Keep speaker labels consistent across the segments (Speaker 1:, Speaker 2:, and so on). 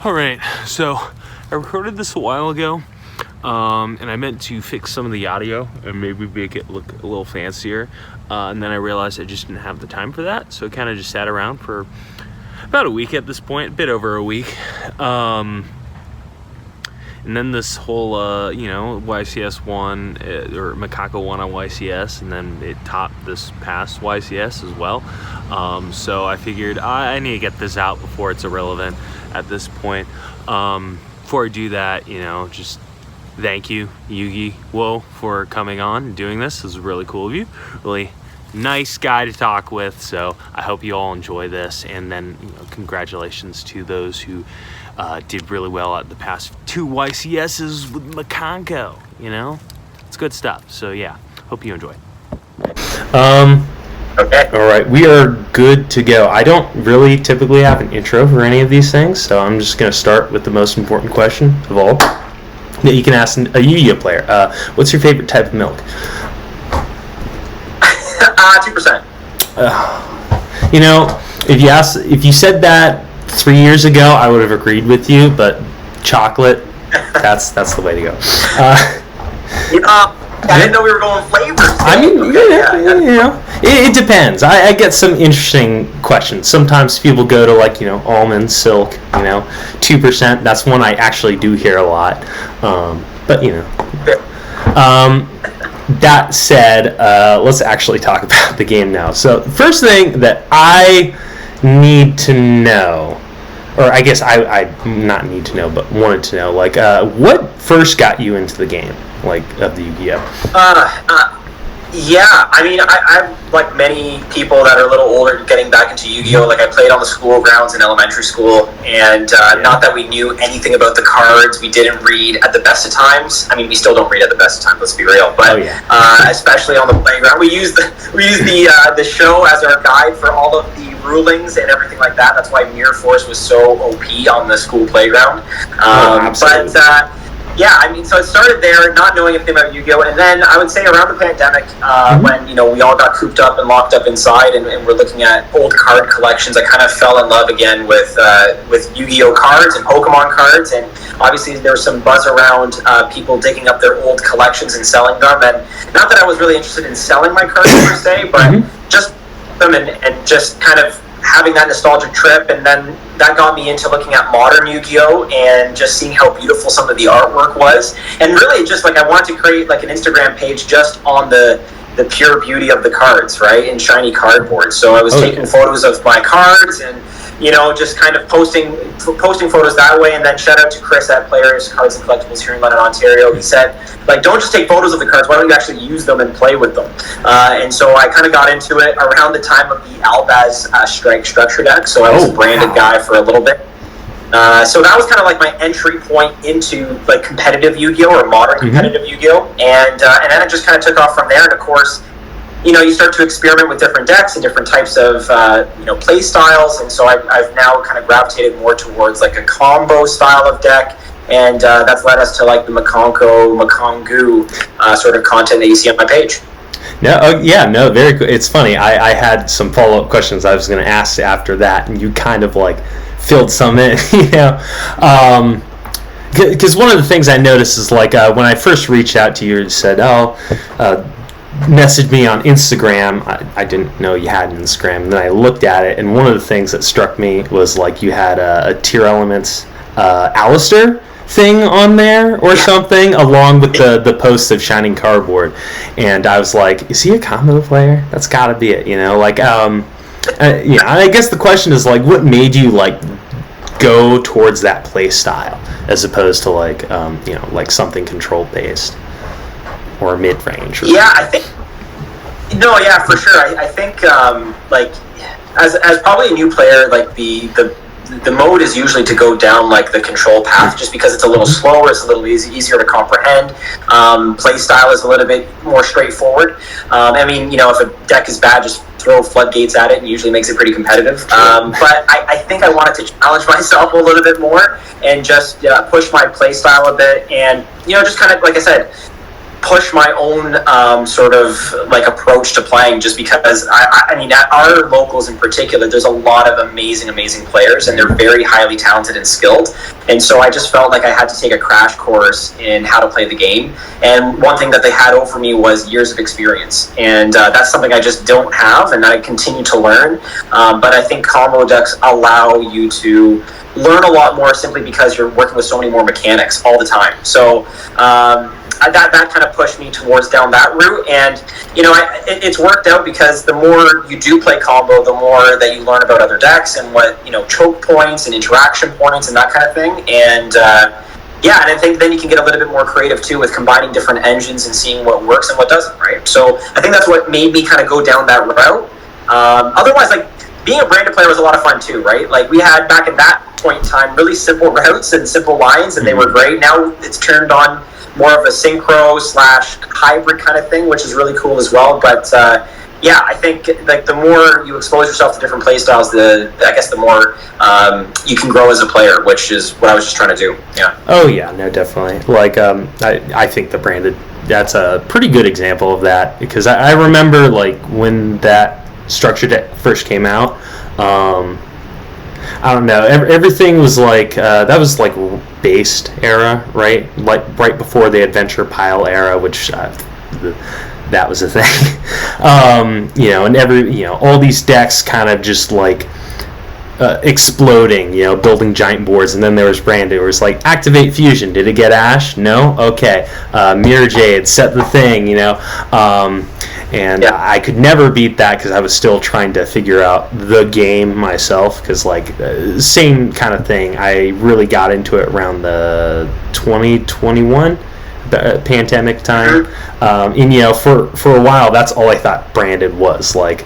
Speaker 1: All right, so I recorded this a while ago, and I meant to fix some of the audio and maybe make it look a little fancier, and then I realized I just didn't have the time for that, so I kind of just sat around for about a week at this point, a bit over a week, and then this whole, YCS won, or Mikanko won on YCS, and then it topped this past YCS as well. So I figured I need to get this out before it's irrelevant at this point. Before I do that, just thank you, Yugiwoah, for coming on and doing this. This is really cool of you. Really nice guy to talk with. So I hope you all enjoy this. And then, congratulations to those who did really well at the past 2 YCSs with Mikanko. It's good stuff. So yeah, hope you enjoy.
Speaker 2: Okay.
Speaker 3: All right, we are good to go. I don't really typically have an intro for any of these things, so I'm just going to start with the most important question of all that you can ask a Yugiwoah player. What's your favorite type of milk?
Speaker 2: 2%.
Speaker 3: If you said that 3 years ago, I would have agreed with you, but chocolate, that's the way to go.
Speaker 2: I didn't know we were going flavors.
Speaker 3: It depends. I get some interesting questions. Sometimes people go to almond, silk, 2%. That's one I actually do hear a lot. That said, let's actually talk about the game now. So the first thing that I need to know, or I guess I not need to know, but wanted to know, what first got you into the game, of the Yu-Gi-Oh?
Speaker 2: I'm like many people that are a little older getting back into Yu-Gi-Oh! I played on the school grounds in elementary school, and not that we knew anything about the cards, we didn't read at the best of times. I mean, we still don't read at the best of times, let's be real, but especially on the playground, we use the show as our guide for all of the rulings and everything like that. That's why Mirror Force was so OP on the school playground. So it started there, not knowing anything about Yu-Gi-Oh! And then I would say around the pandemic, when we all got cooped up and locked up inside, and we're looking at old card collections, I kind of fell in love again with Yu-Gi-Oh! Cards and Pokemon cards, and obviously there was some buzz around people digging up their old collections and selling them. And not that I was really interested in selling my cards per se, but just them and just kind of having that nostalgic trip, and then that got me into looking at modern Yu-Gi-Oh! And just seeing how beautiful some of the artwork was, and really just I wanted to create an Instagram page just on the pure beauty of the cards, right, in shiny cardboard. So I was taking photos of my cards and just kind of posting photos that way. And then shout out to Chris at Players Cards and Collectibles here in London, Ontario. He said, don't just take photos of the cards, why don't you actually use them and play with them? And so I kind of got into it around the time of the Albaz Strike Structure deck. So I was a branded guy for a little bit. So that was kind of my entry point into competitive Yu-Gi-Oh! Or modern competitive Yu-Gi-Oh! And then it just kind of took off from there. And of course, you start to experiment with different decks and different types of, play styles. And so I've now kind of gravitated more towards a combo style of deck. And that's led us to the Mikanko sort of content that you see on my page.
Speaker 3: Very good. It's funny. I had some follow-up questions I was going to ask after that, and you kind of filled some in, because one of the things I noticed is when I first reached out to you and said, message me on Instagram. I didn't know you had an Instagram, and then I looked at it, and one of the things that struck me was you had a Tier Elements Alistair thing on there or something, along with the posts of Shining Cardboard, and I was like, is he a combo player? That's gotta be it, I guess the question is what made you go towards that play style as opposed to something control based or mid range?
Speaker 2: I think for sure. I think as probably a new player, the mode is usually to go down the control path, just because it's a little slower, it's a little easier to comprehend. Play style is a little bit more straightforward. If a deck is bad, just throw floodgates at it, and usually makes it pretty competitive. But I think I wanted to challenge myself a little bit more and just push my play style a bit, and just kind of, like I said, push my own sort of like approach to playing, just because I mean, at our locals in particular, there's a lot of amazing players, and they're very highly talented and skilled, and so I just felt like I had to take a crash course in how to play the game. And one thing that they had over me was years of experience, and that's something I just don't have, and I continue to learn. But I think combo decks allow you to learn a lot more, simply because you're working with so many more mechanics all the time. So that kind of pushed me towards down that route, and it's worked out, because the more you do play combo, the more that you learn about other decks and what choke points and interaction points and that kind of thing. And and I think then you can get a little bit more creative too, with combining different engines and seeing what works and what doesn't, right? So I think that's what made me kind of go down that route. Otherwise, like, being a branded player was a lot of fun too, right? Like, we had back in that point in time really simple routes and simple lines, and they were great. Now it's turned on more of a synchro / hybrid kind of thing, which is really cool as well. But I think like the more you expose yourself to different play styles, the more you can grow as a player, which is what I was just trying to do. Yeah.
Speaker 3: Oh yeah, no, definitely. Like I think the branded, that's a pretty good example of that, because I remember like when that structure deck first came out. I don't know. Everything was like that was like based era, right? Like right before the adventure pile era, which that was a thing. And all these decks kind of just like exploding, building giant boards. And then there was branded. It was like activate fusion. Did it get Ash? No. Okay. Mirror Jade. Set the thing. And I could never beat that, because I was still trying to figure out the game myself, because like same kind of thing. I really got into it around the 2021 pandemic time. And for a while, that's all I thought branded was, like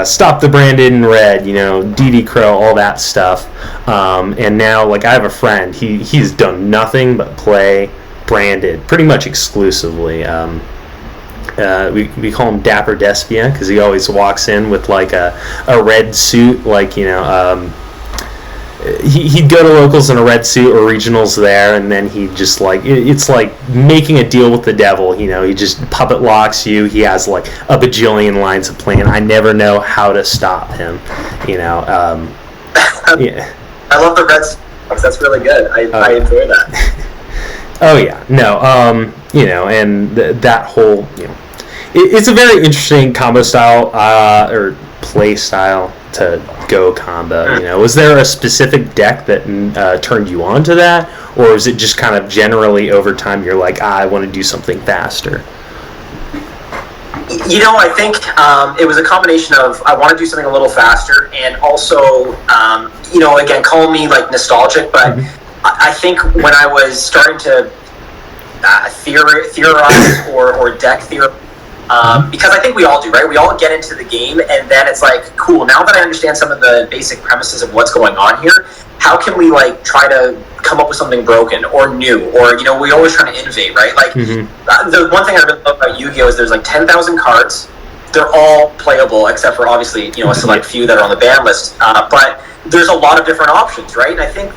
Speaker 3: stop the branded in red, DD Crow, all that stuff. And now, like, I have a friend, he's done nothing but play branded pretty much exclusively. We call him Dapper Despia, because he always walks in with like a red suit, like he'd go to locals in a red suit or regionals there, and then he just like it's like making a deal with the devil. He just puppet locks you. He has like a bajillion lines of plan. I never know how to stop him. Yeah.
Speaker 2: I love the red suit. That's really good. I enjoy that.
Speaker 3: Oh yeah, no, and that whole, it's a very interesting combo style or play style to go combo. Was there a specific deck that turned you on to that, or is it just kind of generally over time you're like, I want to do something faster?
Speaker 2: I think it was a combination of I want to do something a little faster, and also, again, call me like nostalgic, but I think when I was starting to theorize or deck theory, because I think we all do, right? We all get into the game, and then it's like, cool, now that I understand some of the basic premises of what's going on here, how can we like try to come up with something broken or new, or we always trying to innovate, right? Like the one thing I really love about Yu-Gi-Oh is there's like 10,000 cards. They're all playable except for obviously a select few that are on the ban list, but there's a lot of different options, right? And I think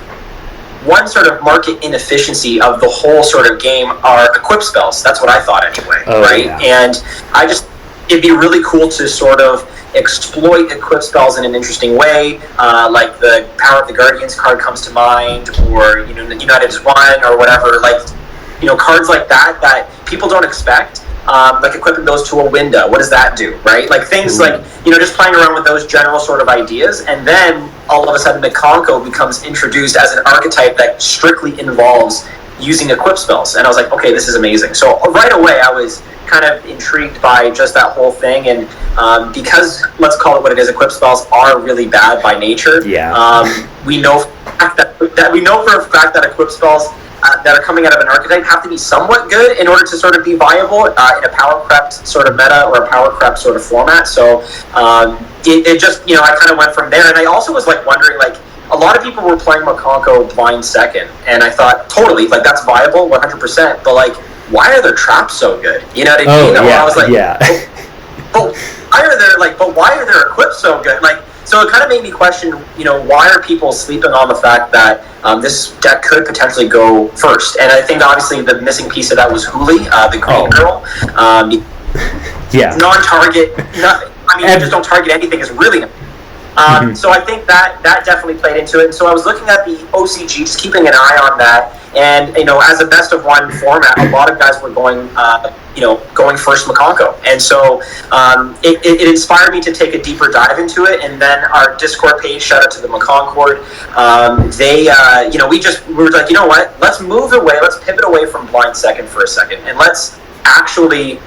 Speaker 2: one sort of market inefficiency of the whole sort of game are equip spells. That's what I thought anyway, right? Yeah. And it'd be really cool to sort of exploit equip spells in an interesting way, like the Power of the Guardians card comes to mind, or United as One, or whatever, like cards like that people don't expect. Like equipping those to a window, what does that do, right? Like things like, just playing around with those general sort of ideas, and then all of a sudden Mikanko becomes introduced as an archetype that strictly involves using equip spells. And I was like, okay, this is amazing. So right away I was kind of intrigued by just that whole thing, and because, let's call it what it is, equip spells are really bad by nature. We know for a fact that equip spells that are coming out of an archetype have to be somewhat good in order to sort of be viable in a power crept sort of meta or a power crept sort of format. So it just, I kind of went from there. And I also was like wondering, like, a lot of people were playing Mikanko blind second, and I thought, totally, like, that's viable 100%, but like, why are their traps so good? You know what I mean? I was like, but why are their equips so good? Like, So it kind of made me question, why are people sleeping on the fact that this deck could potentially go first? And I think obviously the missing piece of that was Huli, the green girl.
Speaker 3: Yeah.
Speaker 2: Non-target, nothing. I mean, you just don't target anything is really. So I think that definitely played into it. And so I was looking at the OCG, just keeping an eye on that. And as a best of one format, a lot of guys were going first Mikanko. And so it inspired me to take a deeper dive into it. And then our Discord page, shout out to the Mikanko, we were like, you know what? Let's move away. Let's pivot away from blind second for a second, and let's actually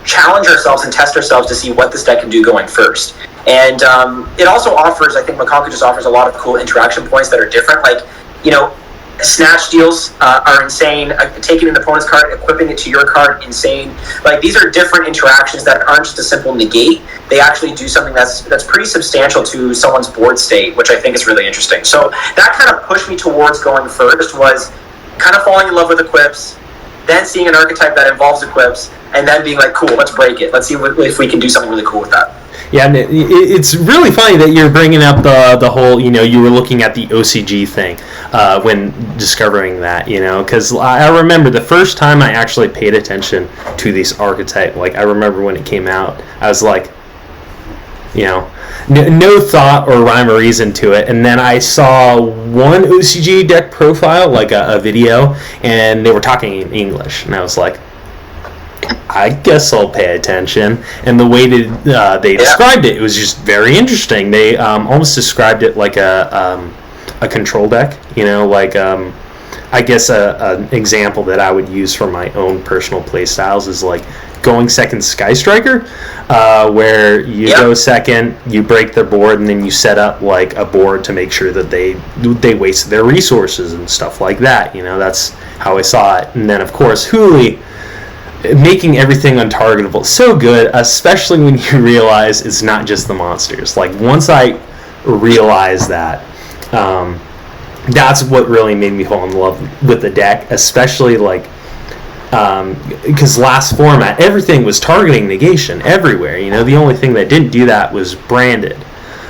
Speaker 2: challenge ourselves and test ourselves to see what this deck can do going first. And it also offers, I think Mikanko just offers a lot of cool interaction points that are different. Like, snatch deals are insane. Taking an opponent's card, equipping it to your card, insane. Like, these are different interactions that aren't just a simple negate. They actually do something that's pretty substantial to someone's board state, which I think is really interesting. So that kind of pushed me towards going first, was kind of falling in love with equips, then seeing an archetype that involves equips, and then being like, cool, let's break it. Let's see if we can do something really cool with that.
Speaker 3: Yeah, and it's really funny that you're bringing up the whole, you were looking at the OCG thing when discovering that, because I remember the first time I actually paid attention to this archetype. Like, I remember when it came out, I was like, no thought or rhyme or reason to it. And then I saw one OCG deck profile, like a video, and they were talking in English, and I was like, I guess I'll pay attention. And the way they described it was just very interesting. They almost described it like a control deck. I guess an example that I would use for my own personal play styles is like going second Sky Striker, where you go second, you break their board, and then you set up like a board to make sure that they waste their resources and stuff like that. That's how I saw it. And then of course Huli, making everything untargetable, so good, especially when you realize it's not just the monsters. Like, once I realized that, that's what really made me fall in love with the deck, especially like because last format everything was targeting negation everywhere. The only thing that didn't do that was branded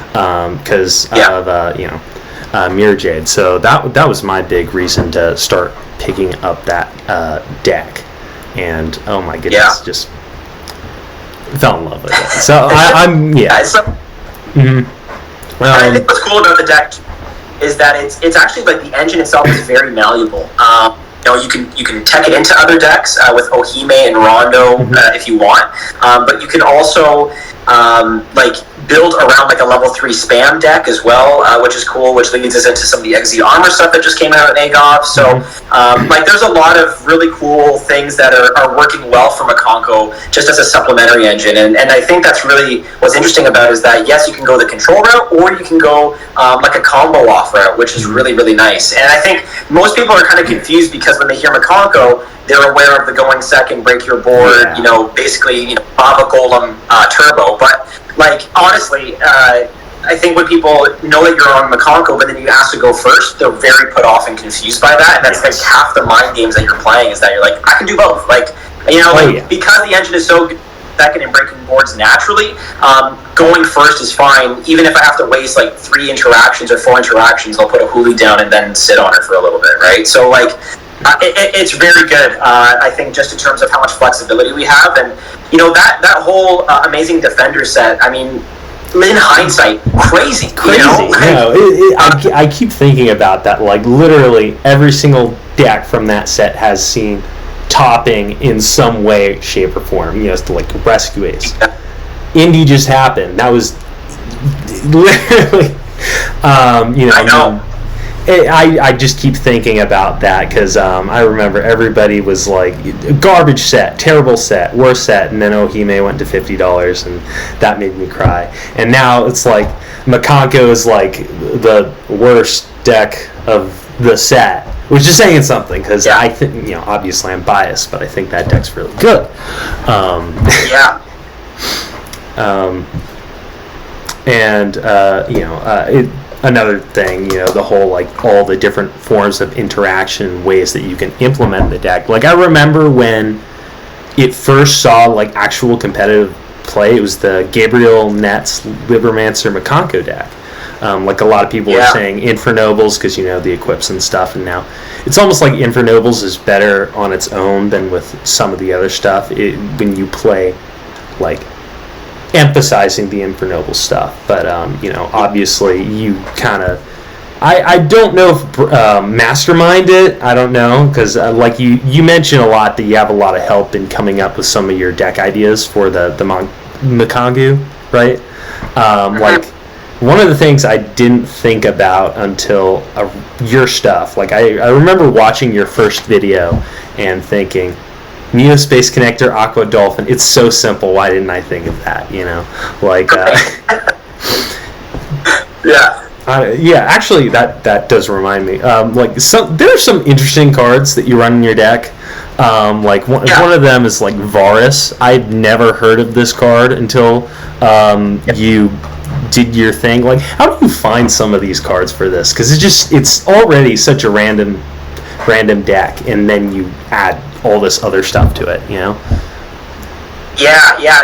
Speaker 3: because of Mirror Jade. So that was my big reason to start picking up that deck. And oh my goodness, just fell in love with it. So I
Speaker 2: think what's cool about the deck is that it's actually like the engine itself is very malleable. You can tech it into other decks with Ohime and Rondo if you want, but you can also build around like a level 3 spam deck as well, which is cool, which leads us into some of the Exi Armor stuff that just came out in AGOV. So there's a lot of really cool things that are working well for Mikanko just as a supplementary engine, and I think that's really what's interesting about it, is that yes, you can go the control route, or you can go like a combo off route, which is really, really nice. And I think most people are kind of confused because when they hear Mikanko, they're aware of the going second, break your board, basically, Lava Golem turbo. But like, honestly, I think when people know that you're on Mikanko, but then you ask to go first, they're very put off and confused by that. And that's like half the mind games that you're playing, is that you're like, I can do both. Like, because the engine is so good, second and breaking boards naturally, going first is fine. Even if I have to waste like 3 interactions or 4 interactions, I'll put a Huli down and then sit on it for a little bit, right? So like, it's very good, I think, just in terms of how much flexibility we have. And that whole amazing defender set, I mean, in hindsight, crazy.
Speaker 3: I keep thinking about that. Like, literally every single deck from that set has seen topping in some way, shape, or form. Like Rescue Ace. Indie just happened. That was literally,
Speaker 2: I know.
Speaker 3: I just keep thinking about that because I remember everybody was like, garbage set, terrible set, worst set, and then Ohime went to $50, and that made me cry. And now it's like Mikanko is like the worst deck of the set, which is saying something, because I think, obviously I'm biased, but I think that deck's really good. Another thing, the whole, like, all the different forms of interaction, ways that you can implement the deck. Like, I remember when it first saw, like, actual competitive play. It was the Gabriel Nets Libermancer Mikanko deck. Like a lot of people were saying Infernobles because the equips and stuff, and now it's almost like Infernobles is better on its own than with some of the other stuff when you play like emphasizing the Infernoble stuff. But obviously you kind of I don't know if Mastermind it. I don't know because like you mentioned a lot that you have a lot of help in coming up with some of your deck ideas for the Mikango, right? Like one of the things I didn't think about until your stuff. Like I remember watching your first video and thinking, Neospace Connector, Aqua Dolphin. It's so simple. Why didn't I think of that? Like. Yeah, actually, that does remind me. Like there are some interesting cards that you run in your deck. Like one of them is like Varus. I'd never heard of this card until you did your thing. Like, how do you find some of these cards for this? Because it's already such a random deck, and then you add all this other stuff to it.
Speaker 2: Yeah,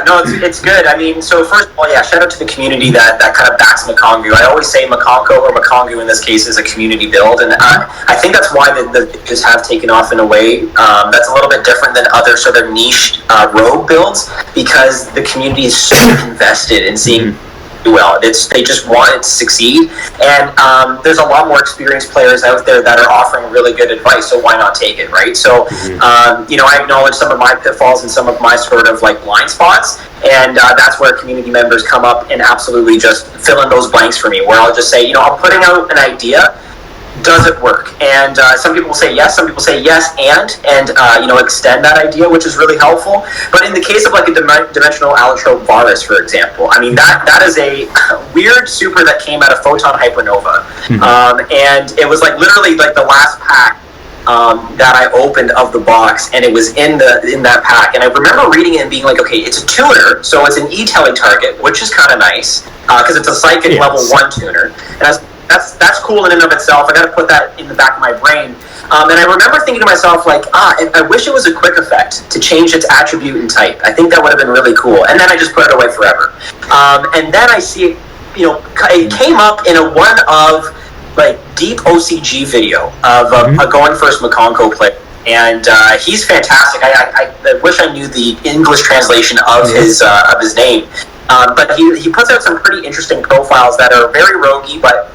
Speaker 2: no, it's good. I mean, so first of all, shout out to the community that kind of backs Mikango. I always say Mikanko, or Mikango in this case, is a community build, and I think that's why the videos have taken off in a way that's a little bit different than other sort of niche rogue builds, because the community is so invested in seeing do well. They just want it to succeed, and there's a lot more experienced players out there that are offering really good advice, so why not take it, right? So I acknowledge some of my pitfalls and some of my sort of like blind spots, and that's where community members come up and absolutely just fill in those blanks for me, where I'll just say, I'm putting out an idea, does it work? And some people will say yes, some people say yes and extend that idea, which is really helpful. But in the case of like a dimensional allotrope Varus, for example, I mean that is a weird super that came out of Photon Hypernova, and it was like literally like the last pack that I opened of the box, and it was in that pack. And I remember reading it and being like, okay, it's a tuner, so it's an E-Tele target, which is kind of nice because it's a psychic level 1 tuner, and that's cool in and of itself. I got to put that in the back of my brain. And I remember thinking to myself, like, I wish it was a quick effect to change its attribute and type. I think that would have been really cool. And then I just put it away forever. And then I see it, it came up in one of like deep OCG video of a going first Mikanko player. And he's fantastic. I wish I knew the English translation of his name. But he puts out some pretty interesting profiles that are very roguey, but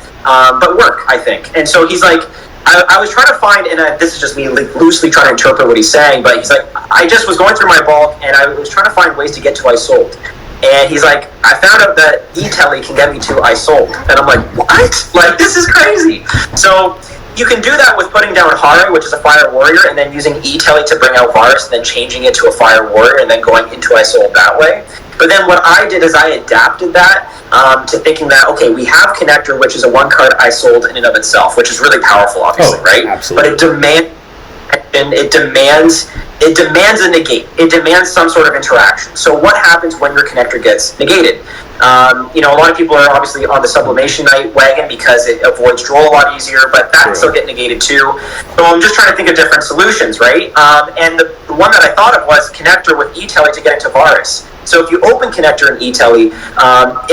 Speaker 2: work, I think. And so he's like, I was trying to find, and this is just me loosely trying to interpret what he's saying, but he's like, I just was going through my bulk, and I was trying to find ways to get to Isolt. And he's like, I found out that E-Tele can get me to Isolt. And I'm like, what? Like, this is crazy. So you can do that with putting down Hare, which is a Fire Warrior, and then using E-Tele to bring out Varus, and then changing it to a Fire Warrior, and then going into Isolt that way. But then what I did is I adapted that to thinking that, okay, we have Connector, which is a 1-card Isolt in and of itself, which is really powerful, obviously, right?
Speaker 3: Absolutely.
Speaker 2: But it demands a negate. It demands some sort of interaction. So what happens when your Connector gets negated? A lot of people are obviously on the Sublimation Knight wagon because it avoids Droll a lot easier, but that can still get negated too. So I'm just trying to think of different solutions, right? And the one that I thought of was Connector with E-Tele to get into Varus. So if you open Connector and E-Tele,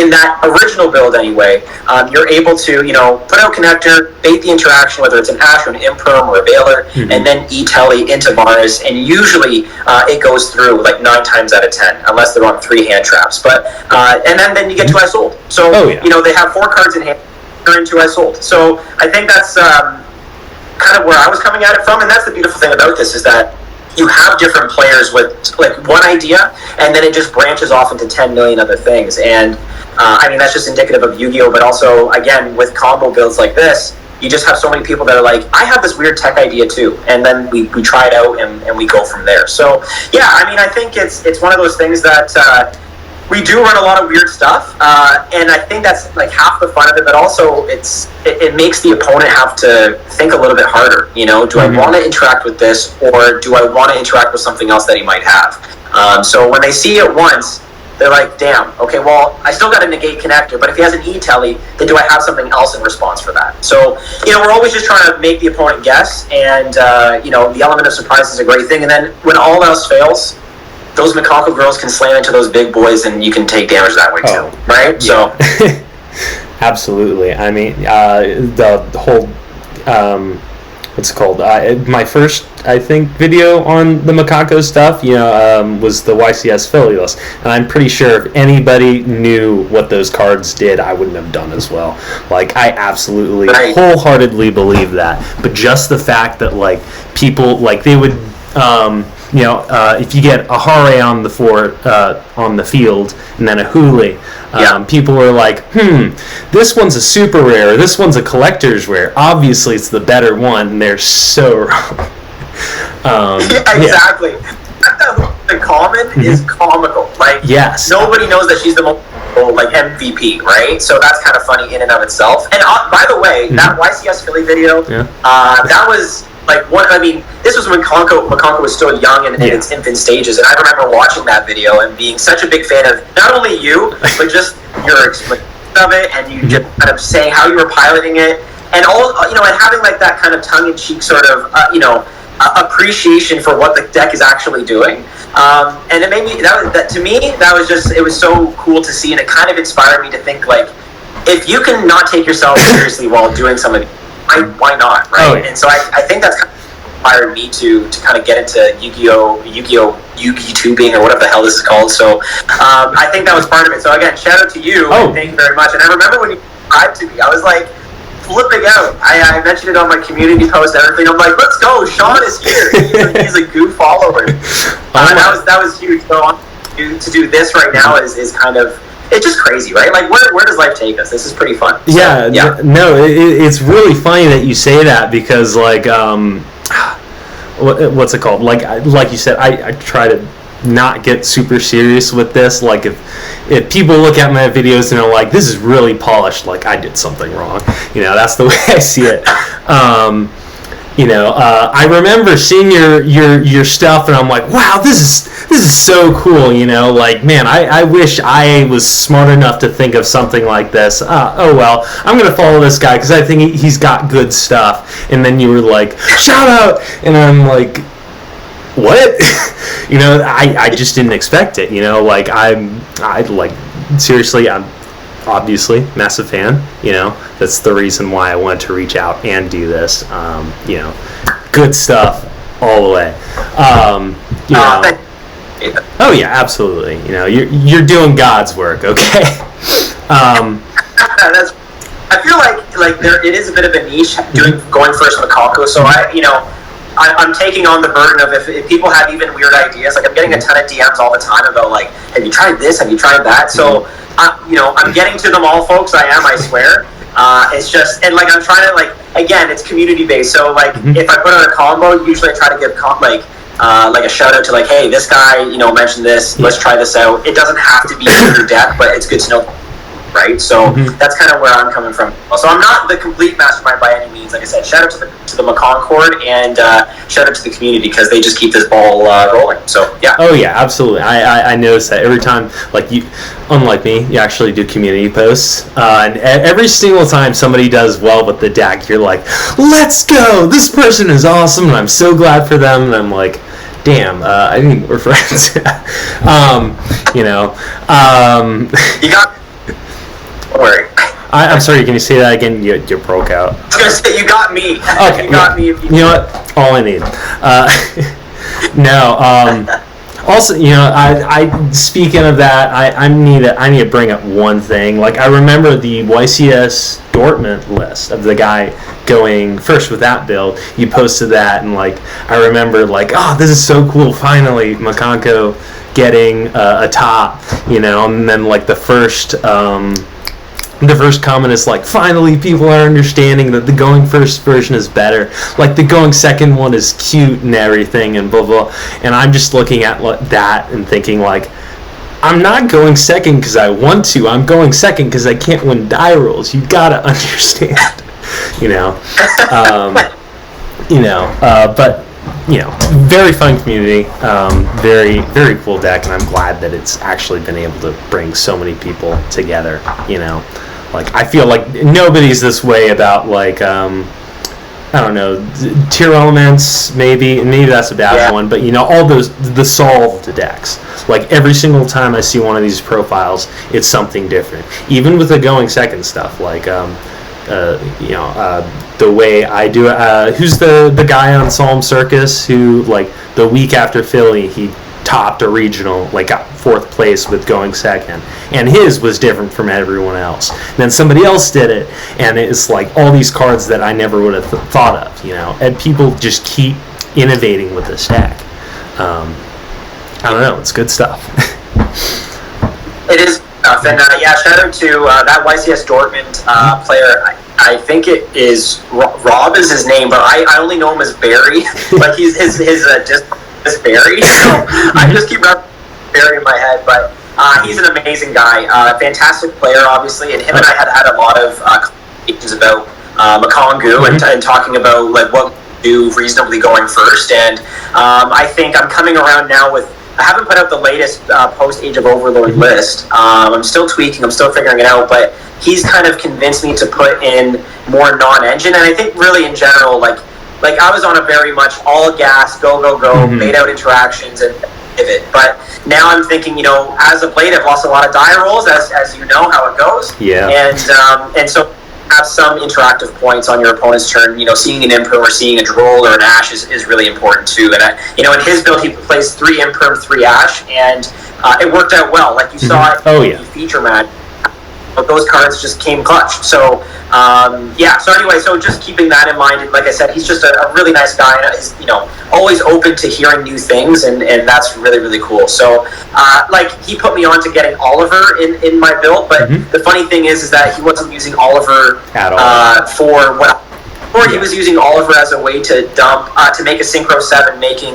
Speaker 2: in that original build anyway, you're able to, put out Connector, bait the interaction, whether it's an Ash or an Imperm or a Veiler, and then E-Tele into Varus, and usually it goes through like 9 times out of 10, unless they're on 3 hand traps. But and then you get to Isolt. So they have 4 cards in hand, they're into Isolt. So I think that's kind of where I was coming at it from, and that's the beautiful thing about this is that you have different players with like one idea, and then it just branches off into 10 million other things. And I mean, that's just indicative of Yu-Gi-Oh! But also, again, with combo builds like this, you just have so many people that are like, I have this weird tech idea too, and then we try it out and we go from there. So yeah, I mean, I think it's one of those things that we do run a lot of weird stuff, and I think that's like half the fun of it, but also it makes the opponent have to think a little bit harder. Do I want to interact with this, or do I want to interact with something else that he might have? So when they see it once, they're like, damn, okay, well, I still got to negate Connector, but if he has an E-Tele, then do I have something else in response for that? So, we're always just trying to make the opponent guess, and, the element of surprise is a great thing, and then when all else fails, those Mikanko girls can slam into those big boys, and you can take damage that way too, right?
Speaker 3: Yeah.
Speaker 2: So,
Speaker 3: absolutely. I mean, the whole what's it called? My first, I think, video on the Mikanko stuff, was the YCS Philly list, and I'm pretty sure if anybody knew what those cards did, I wouldn't have done as well. Like, I absolutely, wholeheartedly believe that. But just the fact that people they would. If you get a Hare on the field and then a Huli, people were like, this one's a super rare, this one's a collector's rare. Obviously, it's the better one, and they're so wrong.
Speaker 2: Exactly. The common is comical.
Speaker 3: Yes.
Speaker 2: Nobody knows that she's the most MVP, right? So that's kind of funny in and of itself. And by the way, that YCS Philly video, that was. This was when Mikanko was still young and in its infant stages, and I remember watching that video and being such a big fan of not only you, but just your explanation of it, and you just kind of saying how you were piloting it, and all, and having that kind of tongue-in-cheek sort of, appreciation for what the deck is actually doing. And it made me, it was so cool to see, and it kind of inspired me to think, if you can not take yourself seriously while doing some of these, why not, right? Oh, yeah. And so I think that's kind of inspired me to kind of get into Yu-Gi tubing or whatever the hell this is called. So I think that was part of it. So again, shout out to you. And thank you very much. And I remember when you subscribed to me, I was flipping out. I mentioned it on my community post and everything. I'm like, let's go, Sean is here. He's a goo follower. That was huge. So to do this right now is kind of, it's just crazy, right? Where does life take us? This is pretty fun. So,
Speaker 3: no, it's really funny that you say that because, what's it called? Like you said, I try to not get super serious with this. If people look at my videos and are like, this is really polished, I did something wrong. That's the way I see it. I remember seeing your stuff, and I'm like, wow, this is so cool. Man, I wish I was smart enough to think of something like this. Oh well, I'm gonna follow this guy because I think he's got good stuff. And then you were like, shout out, and I'm like, what? I just didn't expect it. Seriously, I'm obviously massive fan. That's the reason why I wanted to reach out and do this. Good stuff all the way. Oh yeah, absolutely. You're doing God's work, okay?
Speaker 2: I feel like there it is a bit of a niche going first Mikanko. So I'm taking on the burden of if people have even weird ideas. I'm getting a ton of DMs all the time about have you tried this? Have you tried that? So I'm getting to them all, folks. I swear. It's just, and I'm trying to again, it's community based. So if I put on a combo, usually I try to give a shout out to hey, this guy mentioned this. Let's try this out. It doesn't have to be in your deck, but it's good to know. Right, so that's kind of where I'm coming from. So I'm not the complete mastermind by any means. Like I said, shout out to the Mikanko and shout out to the community because they just keep this ball rolling. So yeah.
Speaker 3: Oh yeah, absolutely. I noticed that every time, you, unlike me, you actually do community posts, and every single time somebody does well with the deck, you're like, let's go! This person is awesome, and I'm so glad for them. And I'm like, damn, I think we're friends.
Speaker 2: You got. Don't worry.
Speaker 3: I'm sorry, can you say that again? You broke out.
Speaker 2: I was going to say, you got me.
Speaker 3: Okay.
Speaker 2: You got me.
Speaker 3: You know what? All I need. Also, I speaking of that, I need to bring up one thing. I remember the YCS Dortmund list of the guy going first with that build. You posted that, and I remember this is so cool. Finally, Mikanko getting a top, and then the first comment is finally people are understanding that the going first version is better. The going second one is cute and everything and blah blah. And I'm just looking at that and thinking I'm not going second because I want to. I'm going second because I can't win die rolls. You gotta understand. But very fun community, very very cool deck, and I'm glad that it's actually been able to bring so many people together. I feel like nobody's this way about I don't know, tier elements, maybe that's a bad one, but all the solved decks. Like every single time I see one of these profiles, it's something different. Even with the going second stuff, like the way I do it. Who's the guy on Psalm Circus who, like, the week after Philly, he topped a regional, like got 4th place with going second, and his was different from everyone else. And then somebody else did it, and it's like all these cards that I never would have thought of, and people just keep innovating with this deck. I don't know, it's good stuff.
Speaker 2: It is, and shout out to that YCS Dortmund player. I think it is Rob is his name, but I only know him as Barry. Like his just Barry. So I just keep Barry in my head, but he's an amazing guy, fantastic player, obviously, and him and I had a lot of conversations about Mikanko and talking about like what we do reasonably going first. And I think I'm coming around now with. I haven't put out the latest post Age of Overlord list. I'm still tweaking. I'm still figuring it out, but he's kind of convinced me to put in more non-engine, and I think really in general, like I was on a very much all gas, go, made out interactions and pivot. But now I'm thinking, as of late, I've lost a lot of die rolls, as you know how it goes.
Speaker 3: Yeah.
Speaker 2: And so have some interactive points on your opponent's turn. Seeing an Imperm or seeing a Droll or an Ash is really important too. And in his build, he plays 3 Imperm, 3 Ash, and it worked out well. Like you saw it in the feature match. Those cards just came clutch. So so anyway, so just keeping that in mind, and like I said, he's just a really nice guy, and he's always open to hearing new things, and that's really, really cool. So he put me on to getting Oliver in my build, but the funny thing is that he wasn't using Oliver
Speaker 3: at all
Speaker 2: for what. Or he was using Oliver as a way to dump to make a Synchro 7, making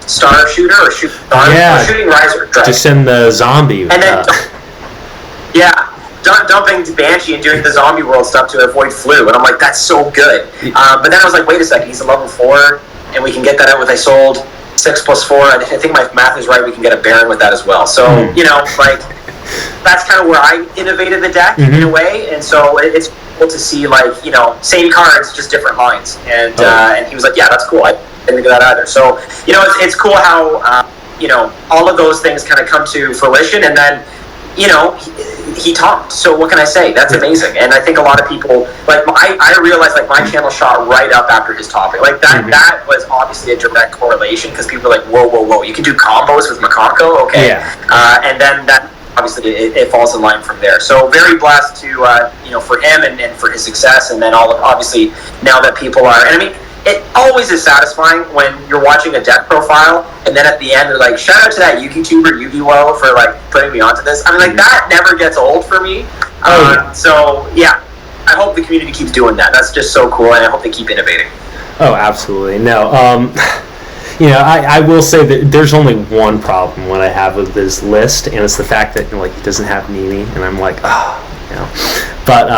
Speaker 2: Star Shooter or Shoot Star or Shooting Riser. Right?
Speaker 3: To send the zombie.
Speaker 2: And then dumping Banshee and doing the zombie world stuff to avoid flu, and I'm like, that's so good. But then I was like, wait a second, he's a level 4, and we can get that out with I sold 6+4. I think my math is right. We can get a Baron with that as well. So that's kind of where I innovated the deck in a way, and so it's cool to see same cards, just different lines. And and he was like, yeah, that's cool. I didn't think of that either. So it's cool how all of those things kind of come to fruition, and then he talked. So what can I say? That's amazing. And I think a lot of people, I realized my channel shot right up after his topic. That was obviously a direct correlation, because people are like, whoa, you can do combos with Mikanko? Okay.
Speaker 3: Yeah.
Speaker 2: And then that obviously it falls in line from there. So very blessed to for him and for his success, and then obviously now that people are, and I mean, it always is satisfying when you're watching a deck profile, and then at the end they're like, shout out to that YouTuber Yugiwoah for putting me onto this. I mean, that never gets old for me. So yeah, I hope the community keeps doing that. That's just so cool, and I hope they keep innovating.
Speaker 3: Oh, absolutely. No, I will say that there's only one problem what I have with this list, and it's the fact that he doesn't have Mimi, and I'm like, but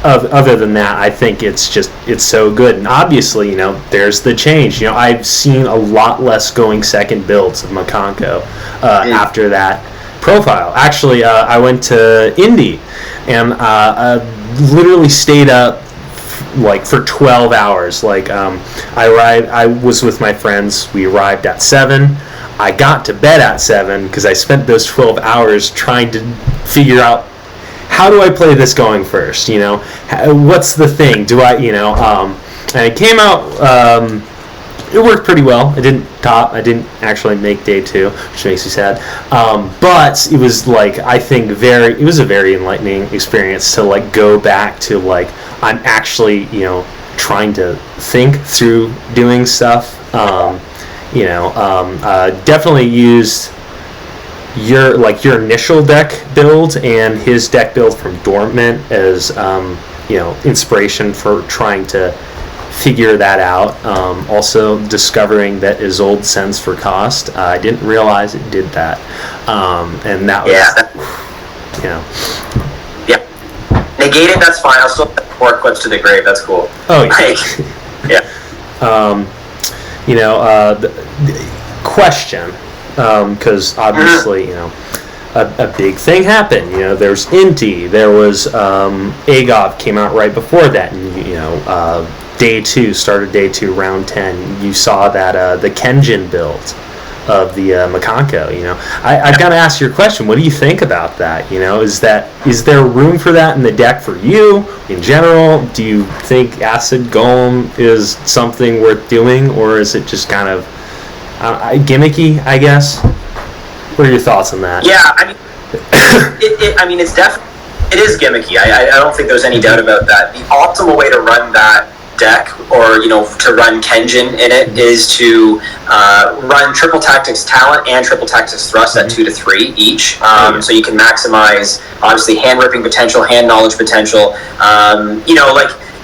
Speaker 3: other than that, I think it's so good. And obviously, there's the change. I've seen a lot less going second builds of Mikanko after that profile. Actually, I went to Indy, and literally stayed up for 12 hours. I was with my friends. We arrived at 7. I got to bed at 7 because I spent those 12 hours trying to figure out, how do I play this going first? What's the thing? Do I, and it came out, it worked pretty well. I didn't top. I didn't actually make day 2, which makes me sad. But it was I think it was a very enlightening experience to go back to I'm actually, trying to think through doing stuff. Definitely used your initial deck build and his deck build from Dortmund as inspiration for trying to figure that out. Also discovering that Isolde sends for cost. I didn't realize it did that, and that was
Speaker 2: negate it. That's fine. I'll still have 4 clips to the grave. That's cool.
Speaker 3: Oh yeah. The question. Because obviously, a big thing happened. There's Inti. There was Agov came out right before that, and started day 2, round 10, you saw that the Kenjin build of the Mikanko. You know, I've got to ask you a question. What do you think about that? You know, is there room for that in the deck for you in general? Do you think Acid Golem is something worth doing, or is it just kind of gimmicky, I guess? What are your thoughts on that?
Speaker 2: Yeah, I mean, it's definitely, it is gimmicky. I don't think there's any doubt about that. The optimal way to run that deck, or to run Kenjin in it, is to run triple tactics talent and triple tactics thrust at 2 to 3 each. So you can maximize obviously hand ripping potential, hand knowledge potential.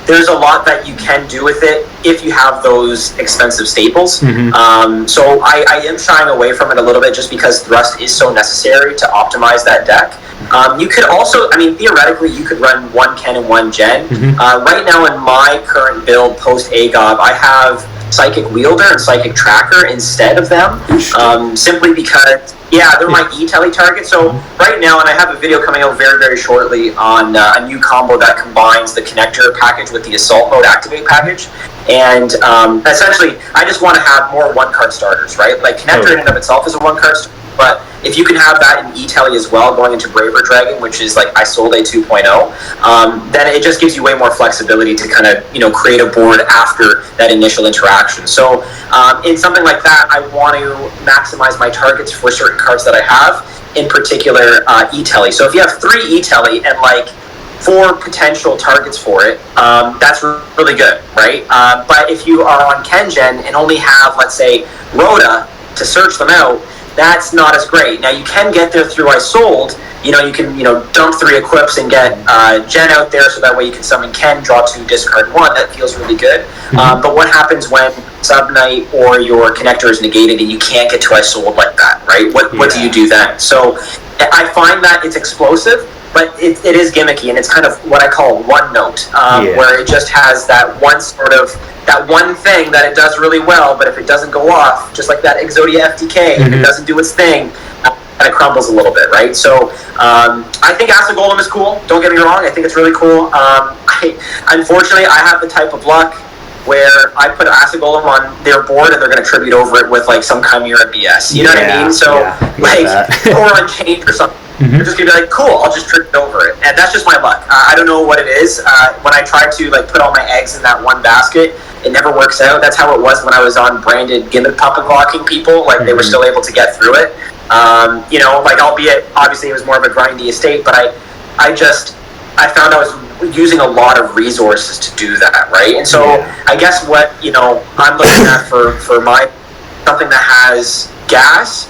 Speaker 2: There's a lot that you can do with it if you have those expensive staples. So I am shying away from it a little bit, just because thrust is so necessary to optimize that deck. You could also, theoretically, you could run 1 Ken and 1 Gen. Right now in my current build post AGOB, I have Psychic Wielder and Psychic Tracker instead of them, simply because, they're my E-Telly target. So right now, and I have a video coming out very, very shortly on a new combo that combines the Connector package with the Assault Mode Activate package. And essentially, I just want to have more one-card starters, right? Like, Connector in and of itself is a one-card starter, but if you can have that in E-Telly as well, going into Braver Dragon, which is like Isolde 2.0, then it just gives you way more flexibility to kind of, create a board after that initial interaction. So in something like that, I want to maximize my targets for certain cards that I have, in particular E-Telly. So if you have 3 E-Telly and like 4 potential targets for it, that's really good, right? But if you are on Kenjin and only have, let's say, Rhoda to search them out, that's not as great. Now, you can get there through Isolde. You can, dump 3 equips and get Jen out there, so that way you can summon Ken, draw 2, discard 1. That feels really good. But what happens when Sub Knight or your Connector is negated and you can't get to Isolde like that, right? What do you do then? So I find that it's explosive, but it is gimmicky, and it's kind of what I call one note, where it just has that one thing that it does really well, but if it doesn't go off, just like that Exodia FTK, if it doesn't do its thing, kind of crumbles a little bit, right? So I think Acid Golem is cool. Don't get me wrong. I think it's really cool. Unfortunately, I have the type of luck where I put Acid Golem on their board and they're going to tribute over it with like some Chimera BS. You know what I mean? So or Unchained or something. They're just gonna be like, cool, I'll just tribute over it, and that's just my luck. I don't know what it is. When I try to like put all my eggs in that one basket, it never works out. That's how it was when I was on branded gimmick puppet blocking people. Like they were still able to get through it. Albeit obviously it was more of a grindy estate, but I found I was using a lot of resources to do that, right? And so I guess what I'm looking at for my something that has gas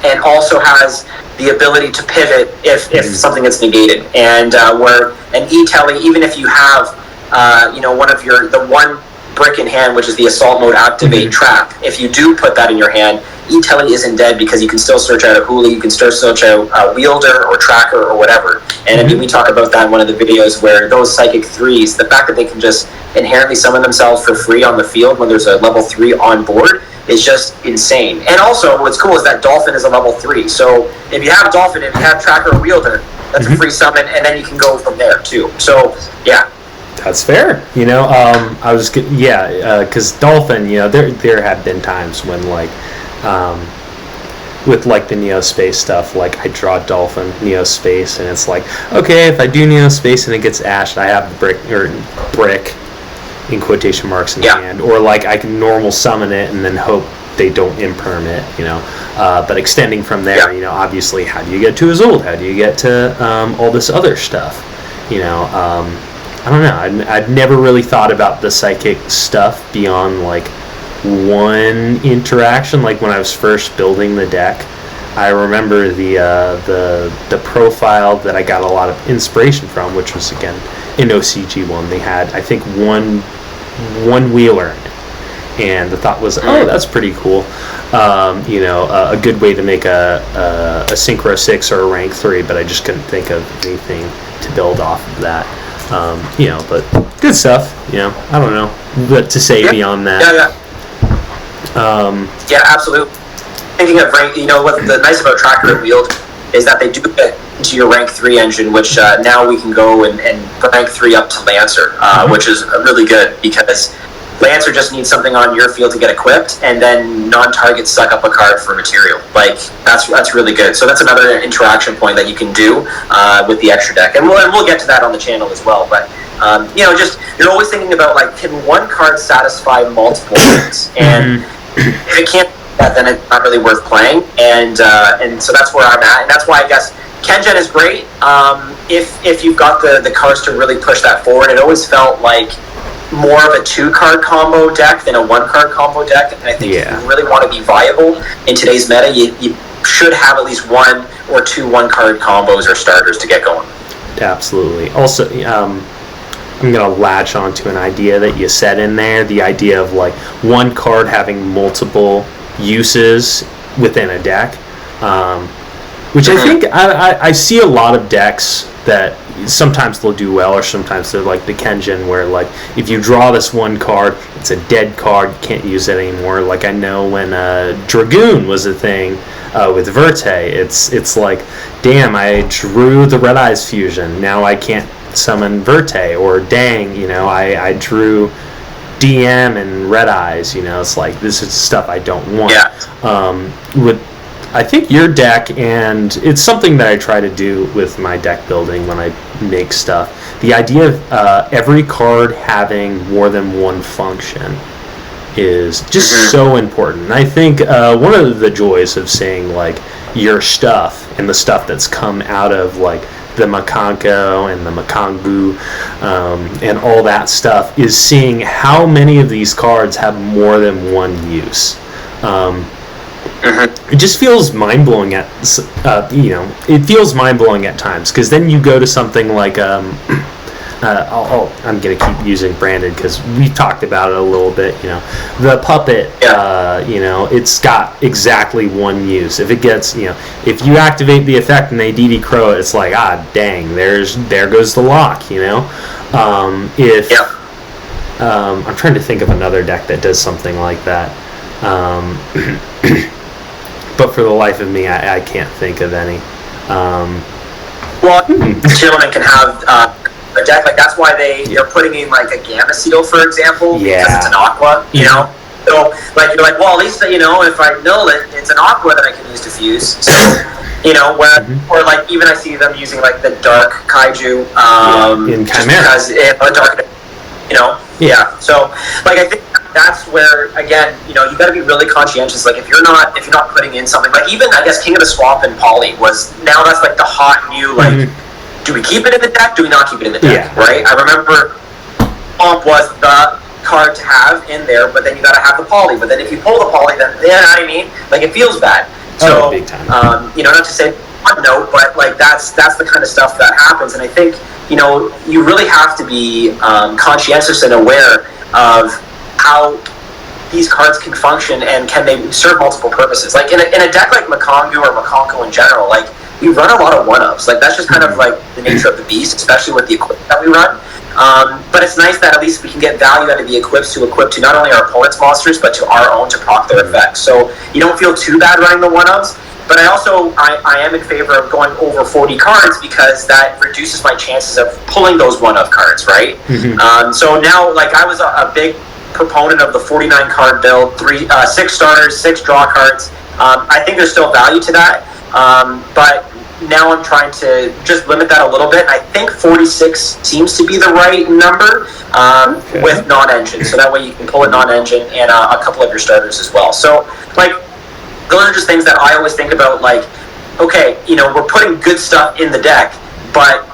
Speaker 2: and also has the ability to pivot if something gets negated, and where an E-Telly, even if you have the one brick in hand, which is the Assault Mode Activate trap, if you do put that in your hand, E-Telly isn't dead, because you can still search out a Huli, you can still search out Wielder or Tracker or whatever. And we talk about that in one of the videos, where those Psychic 3s, the fact that they can just inherently summon themselves for free on the field when there's a level 3 on board is just insane. And also, what's cool is that Dolphin is a level 3. So if you have Dolphin, if you have Tracker or Wielder, that's a free summon, and then you can go from there too. So yeah.
Speaker 3: That's fair. I was because Dolphin, there have been times when with like the Neo Space stuff, like I draw Dolphin, Neo Space, and it's like, okay, if I do Neo Space and it gets ashed, I have the brick in quotation marks in hand, or like I can normal summon it and then hope they don't imperm it, but extending from there, obviously, how do you get to Isolde? How do you get to all this other stuff? I don't know. I'd never really thought about the psychic stuff beyond like one interaction. Like when I was first building the deck, I remember the profile that I got a lot of inspiration from, which was again in OCG1. They had, I think, one wheeler in it, and the thought was, oh, that's pretty cool. A good way to make a Synchro 6 or a Rank 3, but I just couldn't think of anything to build off of that. But good stuff. I don't know what to say beyond that.
Speaker 2: Yeah, absolutely. Thinking of rank, what the nice about Tracker and Wield is that they do get into your rank 3 engine, which now we can go and rank 3 up to Lancer, which is really good, because Lancer just needs something on your field to get equipped, and then non-targets suck up a card for material. Like, that's really good. So that's another interaction point that you can do with the extra deck, and we'll get to that on the channel as well. But just you're always thinking about, like, can one card satisfy multiple things? And if it can't do that, then it's not really worth playing. And so that's where I'm at, and that's why I guess Kengen is great. If you've got the cards to really push that forward, it always felt like more of a 2-card combo deck than a 1-card combo deck. And I think if you really want to be viable in today's meta, you should have at least 1 or 2 1-card combos or starters to get going.
Speaker 3: Absolutely. Also, I'm going to latch onto an idea that you said in there, the idea of like one card having multiple uses within a deck, which I think I see a lot of decks that sometimes they'll do well, or sometimes they're like the Kengen, where like if you draw this one card, it's a dead card, you can't use it anymore. Like I know when Dragoon was a thing with Verte, it's like, damn, I drew the Red Eyes fusion, now I can't summon Verte, or dang, I drew DM and Red Eyes, it's like, this is stuff I don't want. With I think your deck, and it's something that I try to do with my deck building when I make stuff, the idea of every card having more than one function is just so important. And I think one of the joys of seeing like your stuff and the stuff that's come out of like the Mikanko and the Mikanko and all that stuff is seeing how many of these cards have more than one use. It just feels mind-blowing it feels mind-blowing at times, because then you go to something like I'm going to keep using Branded because we've talked about it a little bit, the puppet, it's got exactly one use. If it gets, if you activate the effect and they DD Crow it, it's like, dang, there goes the lock, I'm trying to think of another deck that does something like that. But for the life of me, I can't think of any.
Speaker 2: Gentlemen can have a deck, like that's why they're putting in like a Gamma Seal, for example, because it's an Aqua, So like you're like, well, at least if I mill it, it's an Aqua that I can use to fuse. So or like even I see them using like the Dark Kaiju
Speaker 3: in Chimera,
Speaker 2: because dark, So like I think that's where, again, you got to be really conscientious. Like if you're not putting in something like, even I guess King of the Swamp and Poly was, now that's like the hot new, like, do we keep it in the deck? Do we not keep it in the deck? Right? I remember Swamp was the card to have in there, but then you got to have the Poly. But then if you pull the Poly, then like it feels bad. So
Speaker 3: big time.
Speaker 2: Not to say one note, but like that's the kind of stuff that happens. And I think you really have to be conscientious and aware of how these cards can function and can they serve multiple purposes. Like in a deck like Mikanko in general, like we run a lot of 1-ups. Like that's just kind of like the nature of the beast, especially with the equipment that we run. But it's nice that at least we can get value out of the equips to equip to not only our opponent's monsters, but to our own to proc their effects. So you don't feel too bad running the 1-ups. But I am in favor of going over 40 cards because that reduces my chances of pulling those 1-up cards, right? So now, like I was a big proponent of the 49 card build, 6 starters, 6 draw cards. I think there's still value to that, but now I'm trying to just limit that a little bit. I think 46 seems to be the right number with non-engine, so that way you can pull a non-engine and a couple of your starters as well. So like those are just things that I always think about, like, okay, we're putting good stuff in the deck, but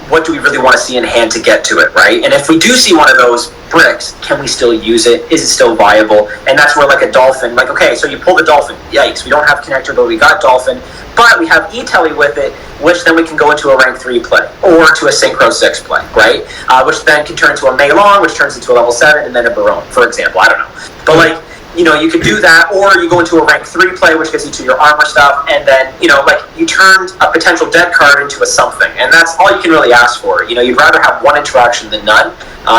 Speaker 2: what do we really want to see in hand to get to it, right? And if we do see one of those bricks, can we still use it? Is it still viable? And that's where, like, a Dolphin, like, okay, so you pull the Dolphin, yikes, we don't have Connector, but we got Dolphin, but we have E-Telly with it, which then we can go into a rank 3 play, or to a Synchro 6 play, right? Which then can turn into a Mei Long, which turns into a level 7, and then a Barone, for example, I don't know. But, like, you could do that, or you go into a rank 3 play, which gets you to your armor stuff, and then, like, you turned a potential dead card into a something, and that's all you can really ask for. You'd rather have one interaction than none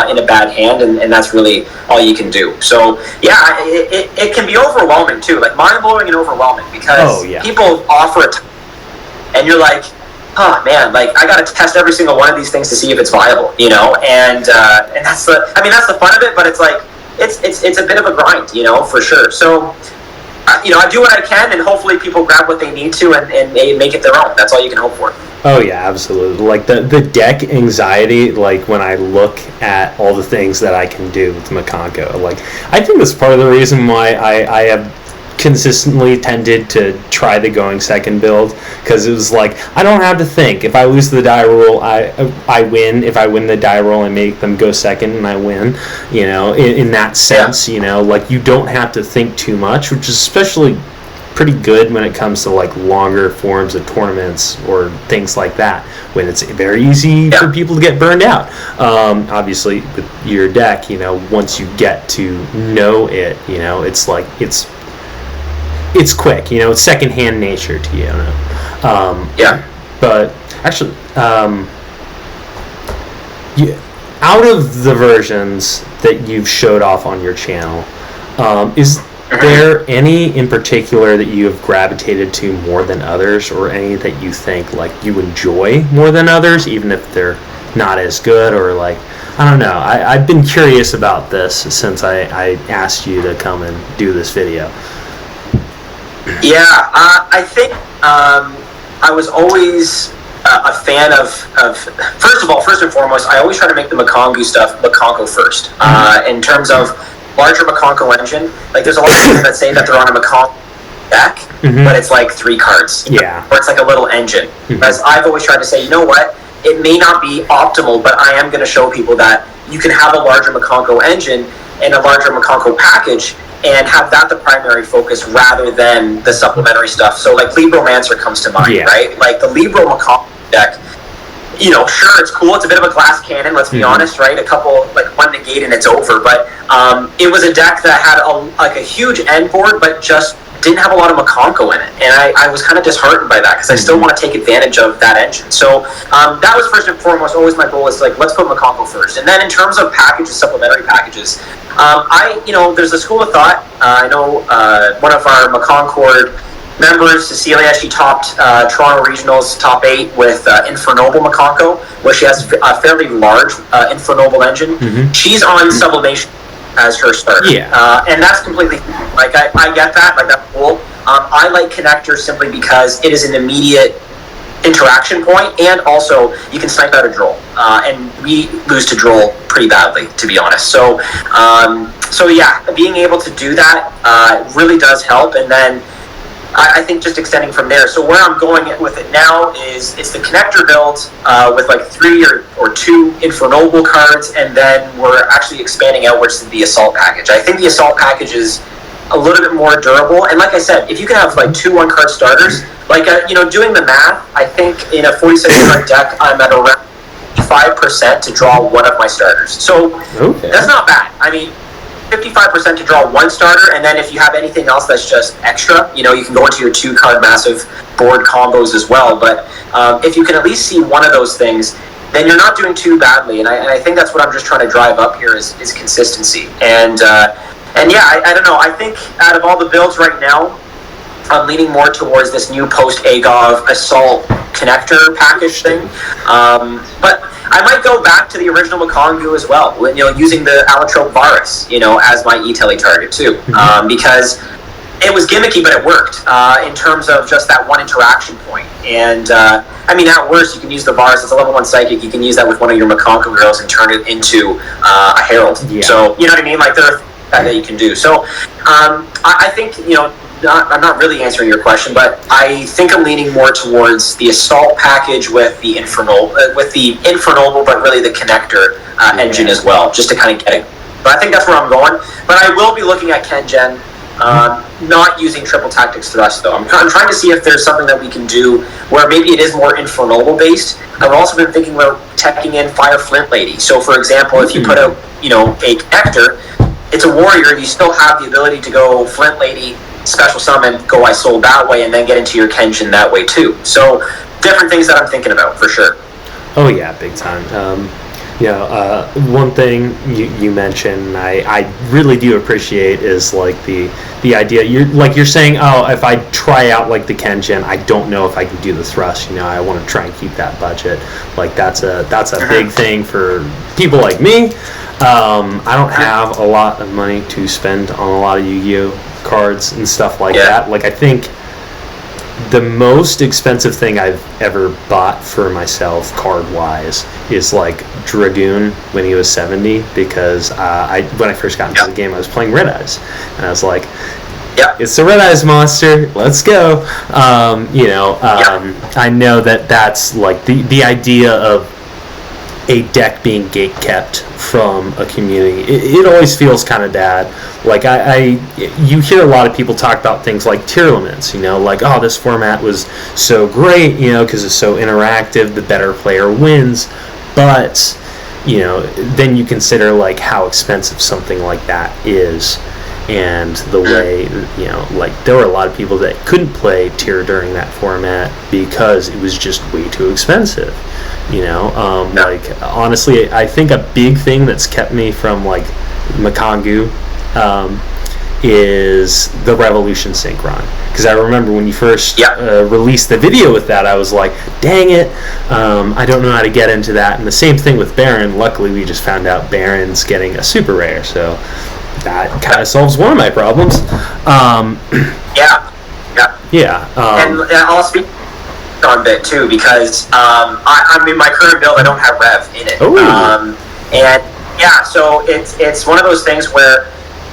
Speaker 2: in a bad hand, and that's really all you can do. So, yeah, it can be overwhelming, too, like, mind-blowing and overwhelming, because people offer it, and you're like, oh, man, like, I gotta test every single one of these things to see if it's viable, and that's the fun of it, but it's like, it's a bit of a grind, for sure. So, I do what I can, and hopefully people grab what they need to and they make it their own. That's all you can hope for.
Speaker 3: Oh yeah, absolutely. Like the deck anxiety, like when I look at all the things that I can do with Mikanko, like I think that's part of the reason why I have consistently tended to try the going second build, because it was like I don't have to think. If I lose the die roll, I win. If I win the die roll, I make them go second and I win. In that sense, like you don't have to think too much, which is especially pretty good when it comes to like longer forms of tournaments or things like that, when it's very easy for people to get burned out. Obviously with your deck, once you get to know it, it's like it's quick, it's second-hand nature to you. But actually, out of the versions that you've showed off on your channel, is there any in particular that you have gravitated to more than others, or any that you think like you enjoy more than others, even if they're not as good? Or like, I don't know, I've been curious about this since I asked you to come and do this video.
Speaker 2: Yeah, I think I was always a fan of first and foremost, I always try to make the Mikanko first. In terms of larger Mikanko engine, like there's a lot of people that say that they're on a Mikanko deck, but it's like 3 cards.
Speaker 3: Yeah.
Speaker 2: Or it's like a little engine. Whereas I've always tried to say, you know what, it may not be optimal, but I am going to show people that you can have a larger Mikanko engine and a larger Mikanko package and have that the primary focus rather than the supplementary stuff. So like Libromancer comes to mind, right? Like the Libro Mikanko deck, sure, it's cool. It's a bit of a glass cannon, let's be honest, right? A couple, like one negate and it's over. But it was a deck that had a huge end board, but just didn't have a lot of Mikanko in it. And I was kind of disheartened by that because I still want to take advantage of that engine. So that was first and foremost, always my goal is like, let's put Mikanko first. And then in terms of packages, supplementary packages, there's a school of thought. I know one of our Mikanko members, Cecilia, she topped Toronto Regionals top 8 with Infernoble Mikanko, where she has a fairly large Infernoble engine. She's on Sublimation as her starter. And that's completely, like, I get that, like, that's cool. I like Connector simply because it is an immediate interaction point, and also you can snipe out a Droll. And we lose to Droll pretty badly, to be honest. So yeah, being able to do that really does help. And then I think just extending from there. So where I'm going with it now is it's the Connector build with like 3 or 2 Infernoble cards, and then we're actually expanding outwards to the Assault package. I think the Assault package is a little bit more durable, and like I said, if you can have like 2 1-card starters, like doing the math, I think in a 46-card deck, I'm at around 5% to draw one of my starters. So that's not bad. I mean, 55% to draw 1 starter, and then if you have anything else that's just extra, you can go into your 2-card massive board combos as well. But if you can at least see one of those things, then you're not doing too badly. And I think that's what I'm just trying to drive up here is consistency. And yeah, I don't know. I think out of all the builds right now, I'm leaning more towards this new post-Agov Assault Connector package thing. But I might go back to the original Mikanko as well, using the Allotrope Varus, as my E-Tele target too. Because it was gimmicky, but it worked in terms of just that one interaction point. And I mean, at worst, you can use the Varus. It's a level 1 psychic. You can use that with one of your Mikanko heroes and turn it into a Herald. So, you know what I mean? Like, there are things that you can do. So, I think, I'm not really answering your question, but I think I'm leaning more towards the Assault package with the Infernoble, but really the Connector engine as well, just to kind of get it. But I think that's where I'm going. But I will be looking at Kengen, not using Triple Tactics Thrust, though. I'm trying to see if there's something that we can do where maybe it is more Infernoble based. I've also been thinking about teching in Fire Flint Lady. So, for example, if you put out, a Connector, it's a warrior, you still have the ability to go Flint Lady, special summon, go Isoul that way, and then get into your Kenshin that way too. So different things that I'm thinking about for sure.
Speaker 3: Oh yeah, big time. One thing you mentioned, I really do appreciate is like the idea you're saying, oh, if I try out like the Kenshin, I don't know if I can do the thrust. I want to try and keep that budget. Like that's a big thing for people like me. I don't have a lot of money to spend on a lot of Yu-Gi-Oh cards and stuff like that. Like I think the most expensive thing I've ever bought for myself card-wise is like Dragoon when he was 70, because when I first got into the game, I was playing Red Eyes, and I was like, it's the Red Eyes monster, let's go. I know that's like the idea of a deck being gate kept from a community. It always feels kind of bad. Like you hear a lot of people talk about things like tier limits. Like, oh, this format was so great, because it's so interactive. The better player wins. But then you consider like how expensive something like that is, and the way like there were a lot of people that couldn't play tier during that format because it was just way too expensive. Like honestly, I think a big thing that's kept me from like Mikanko is the Revolution Synchron, because I remember when you first released the video with that, I was like, dang it, I don't know how to get into that. And the same thing with Baron. Luckily, we just found out Baron's getting a super rare, so that kind of solves one of my problems.
Speaker 2: And I'll speak on a bit too, because I'm in my current build, I don't have Rev in it. So it's one of those things where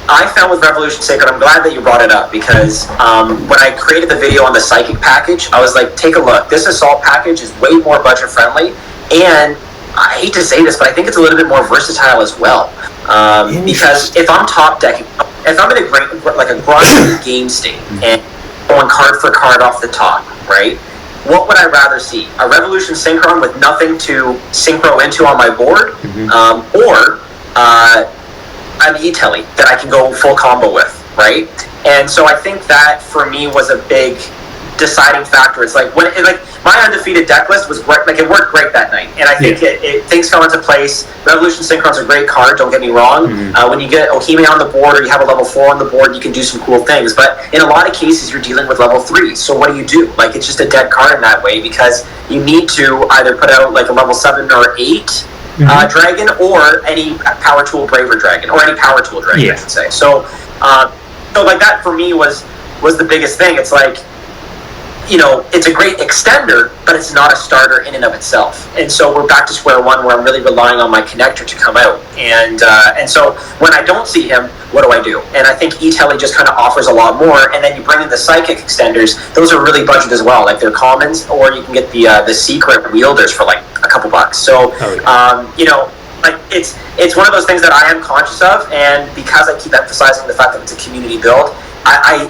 Speaker 2: I found with Revolution Sacred, I'm glad that you brought it up, because when I created the video on the Psychic package, I was like, take a look, this Assault package is way more budget friendly, and I hate to say this, but I think it's a little bit more versatile as well. Because if I'm top decking, if I'm in a grinding game state and going card for card off the top, right? What would I rather see? A Revolution Synchron with nothing to synchro into on my board, or an E-Telly that I can go full combo with, right? And so I think that for me was a big deciding factor. It's like my undefeated deck list was great, like it worked great that night, and I think things fell into place. Revolution Synchron's a great card, don't get me wrong. When you get Ohime on the board, or you have a level 4 on the board, you can do some cool things, but in a lot of cases you're dealing with level 3, so what do? Like, it's just a dead card in that way, because you need to either put out like a level 7 or 8 dragon, or any Power Tool Braver dragon, or any Power Tool dragon, I should say. So like that for me was the biggest thing. It's like, it's a great extender, but it's not a starter in and of itself. And so we're back to square one, where I'm really relying on my connector to come out. And so when I don't see him, what do? And I think E-Telly just kind of offers a lot more. And then you bring in the Psychic extenders; those are really budget as well. Like, they're commons, or you can get the secret wielders for like a couple bucks. So like it's one of those things that I am conscious of, and because I keep emphasizing the fact that it's a community build, I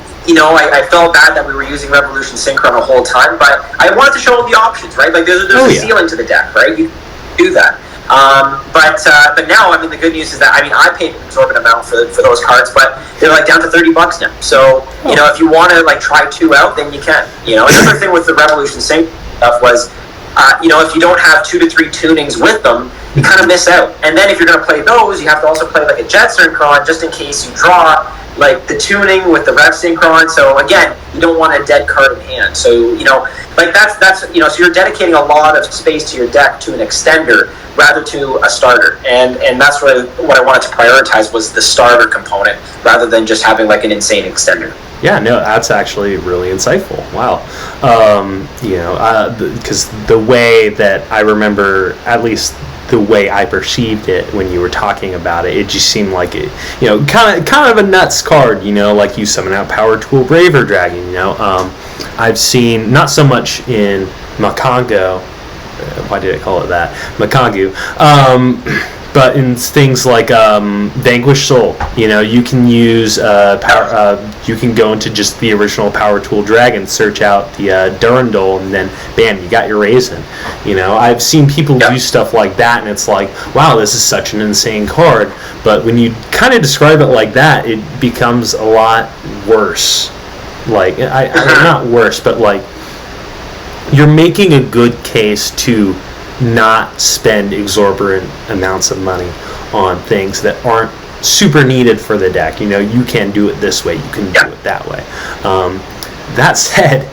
Speaker 2: felt bad that we were using Revolution Synchron the whole time, but I wanted to show the options, right? Like, there's a ceiling to the deck, right? You do that. But now, the good news is that, I paid an exorbitant amount for those cards, but they're like down to $30 now. So, if you want to like try 2 out, then you can. Another thing with the Revolution Sync stuff was, if you don't have 2 to 3 tunings with them, you kind of miss out. And then if you're going to play those, you have to also play like a Jet Synchron, just in case you draw like the tuning with the Rev Synchron. So again, you don't want a dead card in hand. So that's so you're dedicating a lot of space to your deck to an extender rather to a starter, and that's really what I wanted to prioritize, was the starter component rather than just having like an insane extender.
Speaker 3: Yeah, no, that's actually really insightful. Wow. Because the way that I remember, at least the way I perceived it when you were talking about it, it just seemed like it, kind of a nuts card, like you summon out Power Tool Braver Dragon, I've seen, not so much in Mikanko, why did I call it that? Mikanko. But in things like Vanquish Soul, you can use you can go into just the original Power Tool Dragon, search out the Durandal, and then bam, you got your Raisin. I've seen people do stuff like that, and it's like, wow, this is such an insane card. But when you kind of describe it like that, it becomes a lot worse. Like, not worse, but like, you're making a good case to not spend exorbitant amounts of money on things that aren't super needed for the deck. You can do it this way, you can do it that way. That said,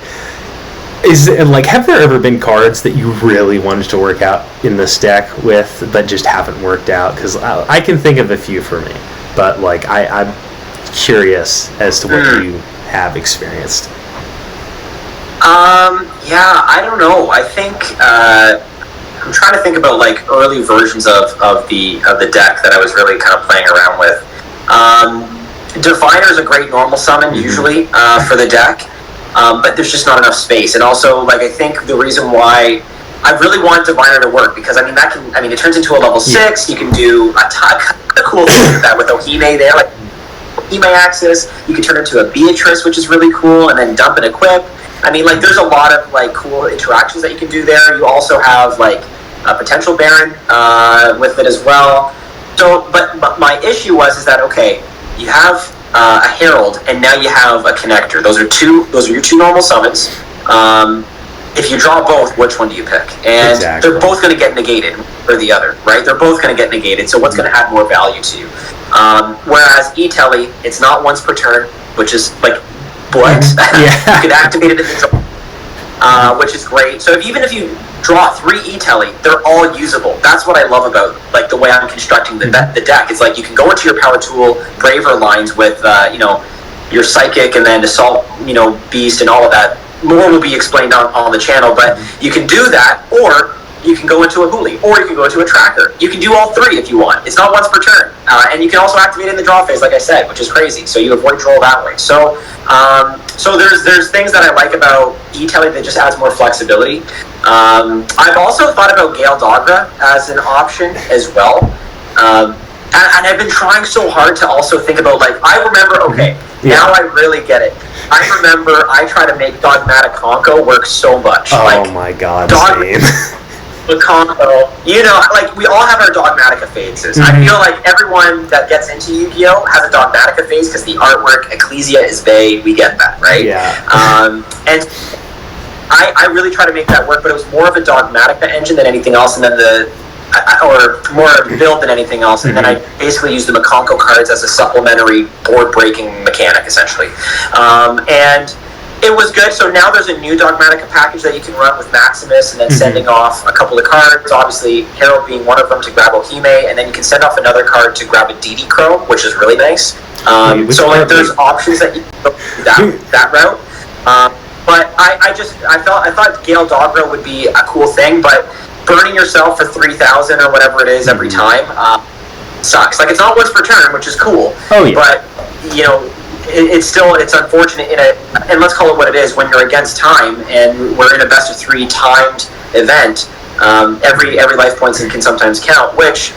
Speaker 3: have there ever been cards that you really wanted to work out in this deck with but just haven't worked out? Because I can think of a few for me, but I'm curious as to what you have experienced.
Speaker 2: I don't know. I think I'm trying to think about early versions of the deck that I was really kind of playing around with. Diviner is a great normal summon usually for the deck, but there's just not enough space. And also, I think the reason why I really want Diviner to work, because it turns into a level 6. You can do a ton of cool things with that with Ohime there, Ohime Axis. You can turn into a Beatrice, which is really cool, and then dump and equip. There's a lot of cool interactions that you can do there. You also have a potential Baron with it as well. So, but my issue is that okay, you have a Herald, and now you have a Connector. Those are your 2 normal summons. If you draw both, which one do you pick? And they're both going to get negated, or the other, right? They're both going to get negated. So what's going to add more value to you? Whereas E-Telly, it's not once per turn, which is what? You can activate it in the draw, which is great. So even if you draw 3 E-Telly, they're all usable. That's what I love about the way I'm constructing the deck. It's you can go into your power tool Braver lines with your Psychic and then Assault Beast and all of that. More will be explained on the channel, but you can do that, or you can go into a Huli, or you can go into a Tracker. You can do all 3 if you want. It's not once per turn. And you can also activate it in the draw phase, like I said, which is crazy. So you avoid draw that way. So there's things that I like about E-Telly that just adds more flexibility. I've also thought about Gale Dogra as an option as well. And I've been trying so hard to also think about, I remember, now I really get it. I remember I try to make Dogmatic Conko work so much.
Speaker 3: Oh my god, same.
Speaker 2: Mikanko, we all have our Dogmatica phases. I feel like everyone that gets into Yu-Gi-Oh! Has a Dogmatica phase because the artwork, Ecclesia is vague, we get that, right?
Speaker 3: Yeah.
Speaker 2: And I really try to make that work, but it was more of a Dogmatica engine than anything else, and then or more of a build than anything else, and then I basically used the Mikanko cards as a supplementary board-breaking mechanic, essentially. And it was good. So now there's a new Dogmatica package that you can run with Maximus, and then sending off a couple of cards, obviously Herald being one of them to grab Ohime, and then you can send off another card to grab a DD Crow, which is really nice. So there's options that you can go that route. But I thought Gale Dogra would be a cool thing, but burning yourself for 3,000 or whatever it is every time sucks. It's not once per turn, which is cool. Oh yeah. But it's unfortunate and let's call it what it is. When you're against time, and we're in a best of 3 timed event, every life point can sometimes count. Which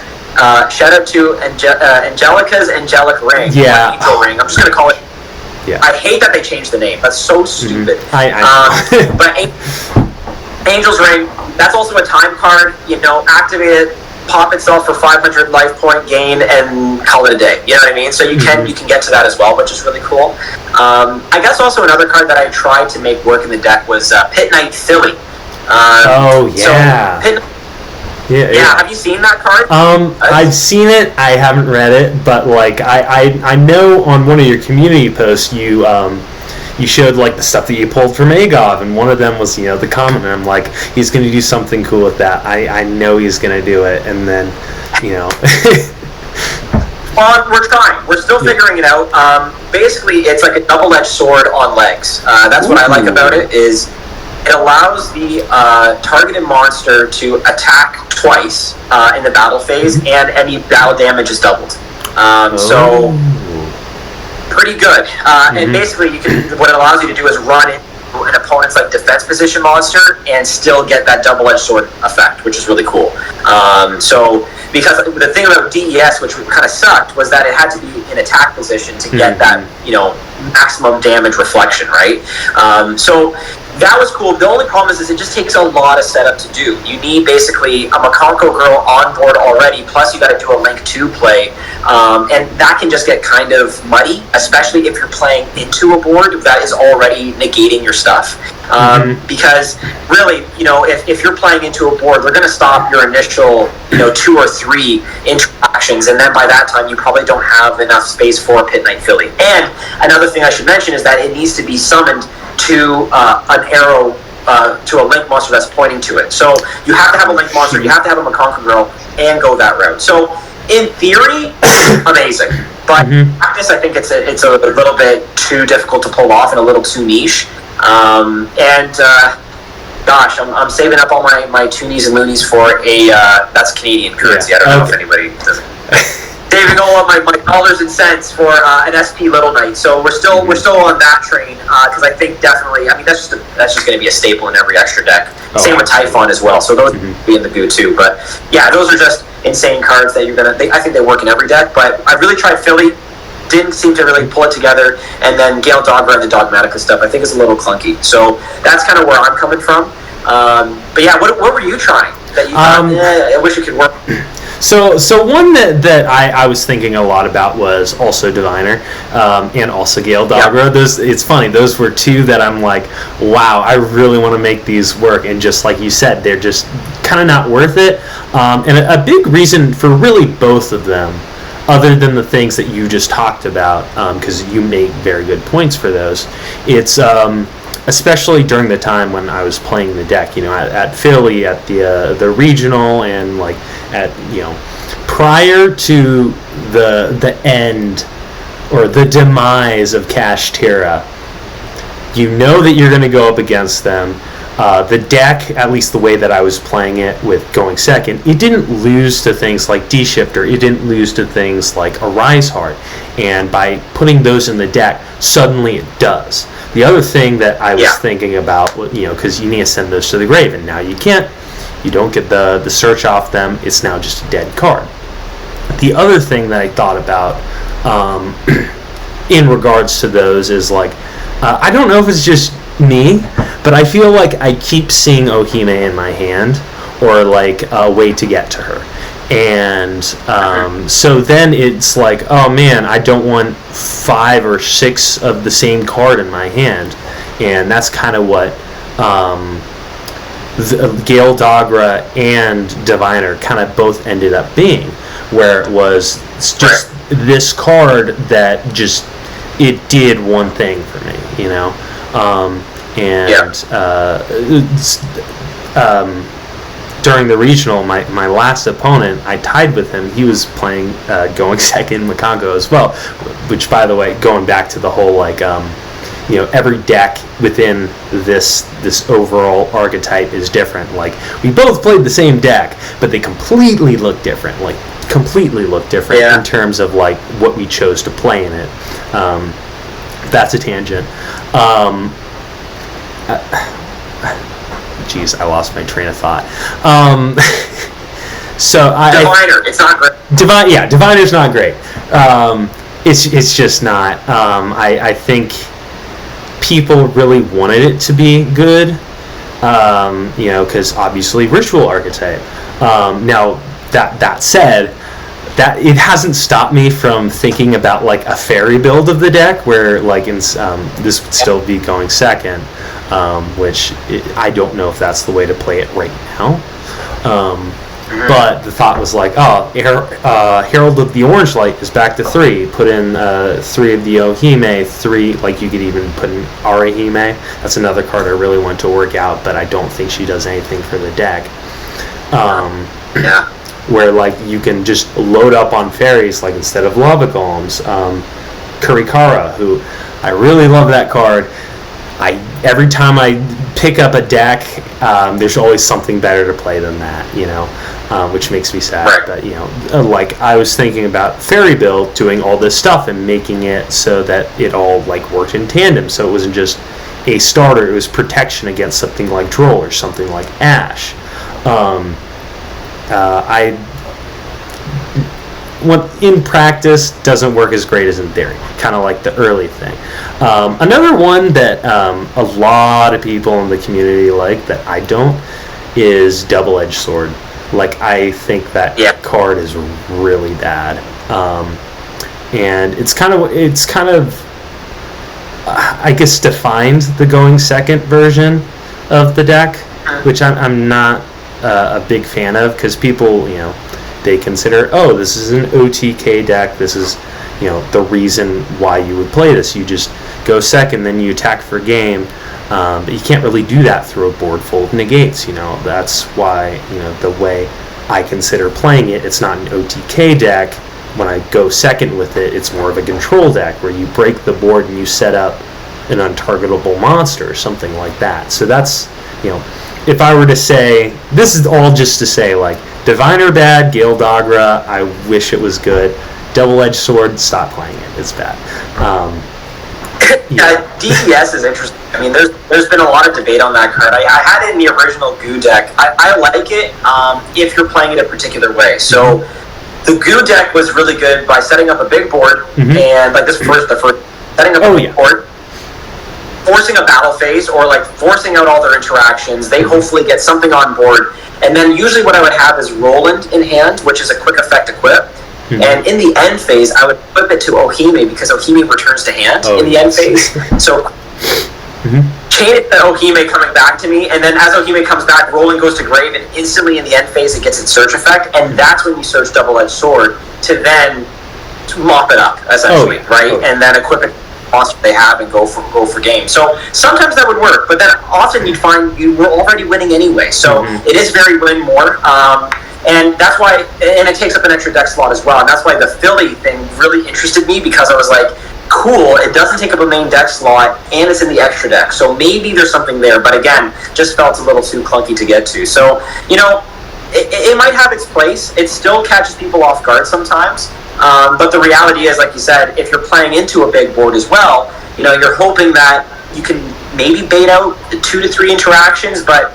Speaker 2: shout out to Angelica's Angelic Ring.
Speaker 3: Yeah.
Speaker 2: Angel Ring. I'm just gonna call it.
Speaker 3: Yeah.
Speaker 2: I hate that they changed the name. That's so stupid. But Angel's Ring, that's also a time card. Activate it, pop itself for 500 life point gain, and call it a day. You know what I mean? So you can get to that as well, which is really cool. I guess also another card that I tried to make work in the deck was Pit Knight Philly. Yeah, have you seen that card?
Speaker 3: I've seen it. I haven't read it, but I know on one of your community posts you showed the stuff that you pulled from Agov, and one of them was the comment, and I'm like, he's going to do something cool with that. I know he's going to do it, and then
Speaker 2: we're trying. We're still figuring it out. Basically, it's like a double-edged sword on legs. That's what I like about it. Is it allows the targeted monster to attack twice in the battle phase, and any battle damage is doubled. So pretty good. And basically, what it allows you to do is run an opponent's defense position monster and still get that double-edged sword effect, which is really cool. So because the thing about DES, which kind of sucked, was that it had to be in attack position to get that maximum damage reflection, right? So that was cool. The only problem is it just takes a lot of setup to do. You need basically a Mikanko girl on board already, plus you got to do a Link 2 play, and that can just get kind of muddy, especially if you're playing into a board that is already negating your stuff. because really, if you're playing into a board, they're going to stop your initial, 2 or 3 interactions, and then by that time you probably don't have enough space for a Pit Knight Philly. And another thing I should mention is that it needs to be summoned to an arrow, to a link monster that's pointing to it. So you have to have a link monster, you have to have a Mikanko girl, and go that route. So in theory, amazing. But in practice, I think it's a little bit too difficult to pull off and a little too niche. Gosh, I'm saving up all my toonies and loonies for that's Canadian currency. I don't know if anybody does it. Saving all of my dollars and cents for an SP Little Knight. So we're still on that train, because I think definitely, that's just going to be a staple in every extra deck. Same with Typhon as well. So those would be in the goo too. But yeah, those are just insane cards that I think they work in every deck. But I really tried Philly. Didn't seem to really pull it together, and then Gale Dogra and the Dogmatica stuff I think is a little clunky. So that's kind of where I'm coming from. But yeah, what were you trying that you thought, I wish it could work?
Speaker 3: So one that I was thinking a lot about was also Diviner, and also Gale Dogra.
Speaker 2: Yep.
Speaker 3: It's funny, those were two that I'm like, wow, I really want to make these work, and just like you said, they're just kind of not worth it. And a big reason for really both of them, other than the things that you just talked about, because you made very good points for those, it's especially during the time when I was playing the deck, at Philly, at the regional, and like at prior to the end or the demise of Kashtira, that you're going to go up against them. The deck, at least the way that I was playing it with going second, it didn't lose to things like D-Shifter. It didn't lose to things like a Rise Heart. And by putting those in the deck, suddenly it does. The other thing that I was thinking about, because you need to send those to the grave, and now you can't. You don't get the search off them. It's now just a dead card. The other thing that I thought about in regards to those is like, I don't know if it's just me, but I feel like I keep seeing Ohime in my hand, or like a way to get to her. And so then it's like, oh man, I don't want 5 or 6 of the same card in my hand. And that's kind of what Gale Dogra and Diviner kind of both ended up being, where it was just this card that just, it did one thing for me, during the regional, my last opponent, I tied with him. He was playing going second Mikanko as well, which, by the way, going back to the whole like every deck within this overall archetype is different. Like, we both played the same deck, but they completely look different. In terms of like what we chose to play in it. That's a tangent. Jeez, I lost my train of thought.
Speaker 2: Diviner, it's not great.
Speaker 3: Diviner's not great. It's just not. I think people really wanted it to be good, because obviously ritual archetype. Now that said, that it hasn't stopped me from thinking about like a fairy build of the deck, where like this would still be going second, which I don't know if that's the way to play it right now. But the thought was like, Herald of the Orange Light is back to 3. Put in 3 of the Ohime, 3, like you could even put in Arahime. That's another card I really want to work out, but I don't think she does anything for the deck. Where like you can just load up on fairies, like instead of lava golems. Kurikara, who I really love that card. Every time I pick up a deck, there's always something better to play than that, which makes me sad. But like I was thinking about Fairy Build doing all this stuff and making it so that it all like worked in tandem, so it wasn't just a starter; it was protection against something like Droll or something like Ash. What in practice doesn't work as great as in theory, kind of like the early thing. Another one that a lot of people in the community like that I don't is Double-Edged Sword. Like, I think that card is really bad, and it's kind of I guess, defined the going second version of the deck, which I'm not a big fan of, because people, they consider, oh, this is an OTK deck, this is, the reason why you would play this. You just go second, then you attack for game. But you can't really do that through a board full of negates. That's why, the way I consider playing it, it's not an OTK deck. When I go second with it, it's more of a control deck where you break the board and you set up an untargetable monster or something like that. So that's, if I were to say, this is all just to say, like, Diviner bad, Gale Dagra, I wish it was good. Double-Edged Sword, stop playing it, it's bad.
Speaker 2: DES is interesting. I mean, there's been a lot of debate on that card. I had it in the original Goo deck. I like it if you're playing it a particular way. So the Goo deck was really good by setting up a big board, and like the first setting up a big board, forcing a battle phase, or like forcing out all their interactions. They hopefully get something on board, and then usually what I would have is Roland in hand, which is a quick effect equip. And in the end phase, I would equip it to Ohime, because Ohime returns to hand in the end phase. So chain it to Ohime coming back to me, and then as Ohime comes back, Roland goes to grave, and instantly in the end phase it gets its search effect, and that's when you search Double-Edged Sword to then mop it up, essentially, right? And then equip it monster they have and go for game. So sometimes that would work, but then often you'd find you were already winning anyway. So it is very win more. And that's why, and it takes up an extra deck slot as well, and that's why the Philly thing really interested me, because I was like, cool, it doesn't take up a main deck slot, and it's in the extra deck, so maybe there's something there, but again, just felt a little too clunky to get to. So, it might have its place. It still catches people off guard sometimes, but the reality is, like you said, if you're playing into a big board as well, you're hoping that you can maybe bait out 2 to 3 interactions, but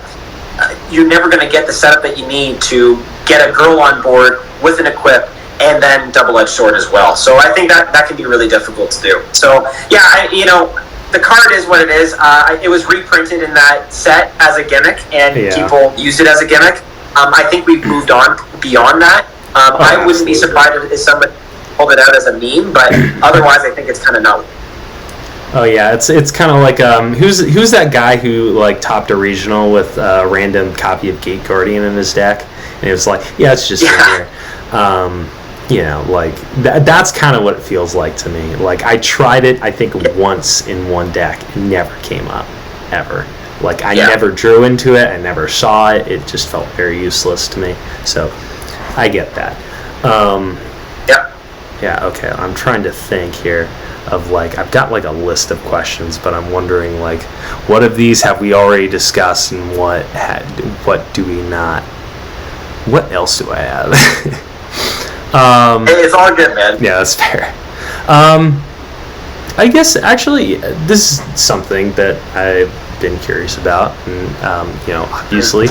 Speaker 2: you're never going to get the setup that you need to get a girl on board with an equip and then Double-Edged Sword as well. So I think that can be really difficult to do. So yeah, the card is what it is. It was reprinted in that set as a gimmick, and people used it as a gimmick. I think we've moved on beyond that. I wouldn't be surprised if somebody pulled it out as a meme, but otherwise I think it's kind of not.
Speaker 3: Oh yeah, it's kind of like who's that guy who like topped a regional with a random copy of Gate Guardian in his deck, and it was like, it's just in here. That's kind of what it feels like to me. Like, I tried it, I think, once in one deck, it never came up, ever. Like, I never drew into it, I never saw it, it just felt very useless to me. So I get that. Yeah, okay, I'm trying to think here of, like, I've got, like, a list of questions, but I'm wondering, like, what of these have we already discussed, and what do we not? What else do I have?
Speaker 2: It's all good, man.
Speaker 3: Yeah, that's fair. I guess, actually, this is something that I've been curious about, and, obviously,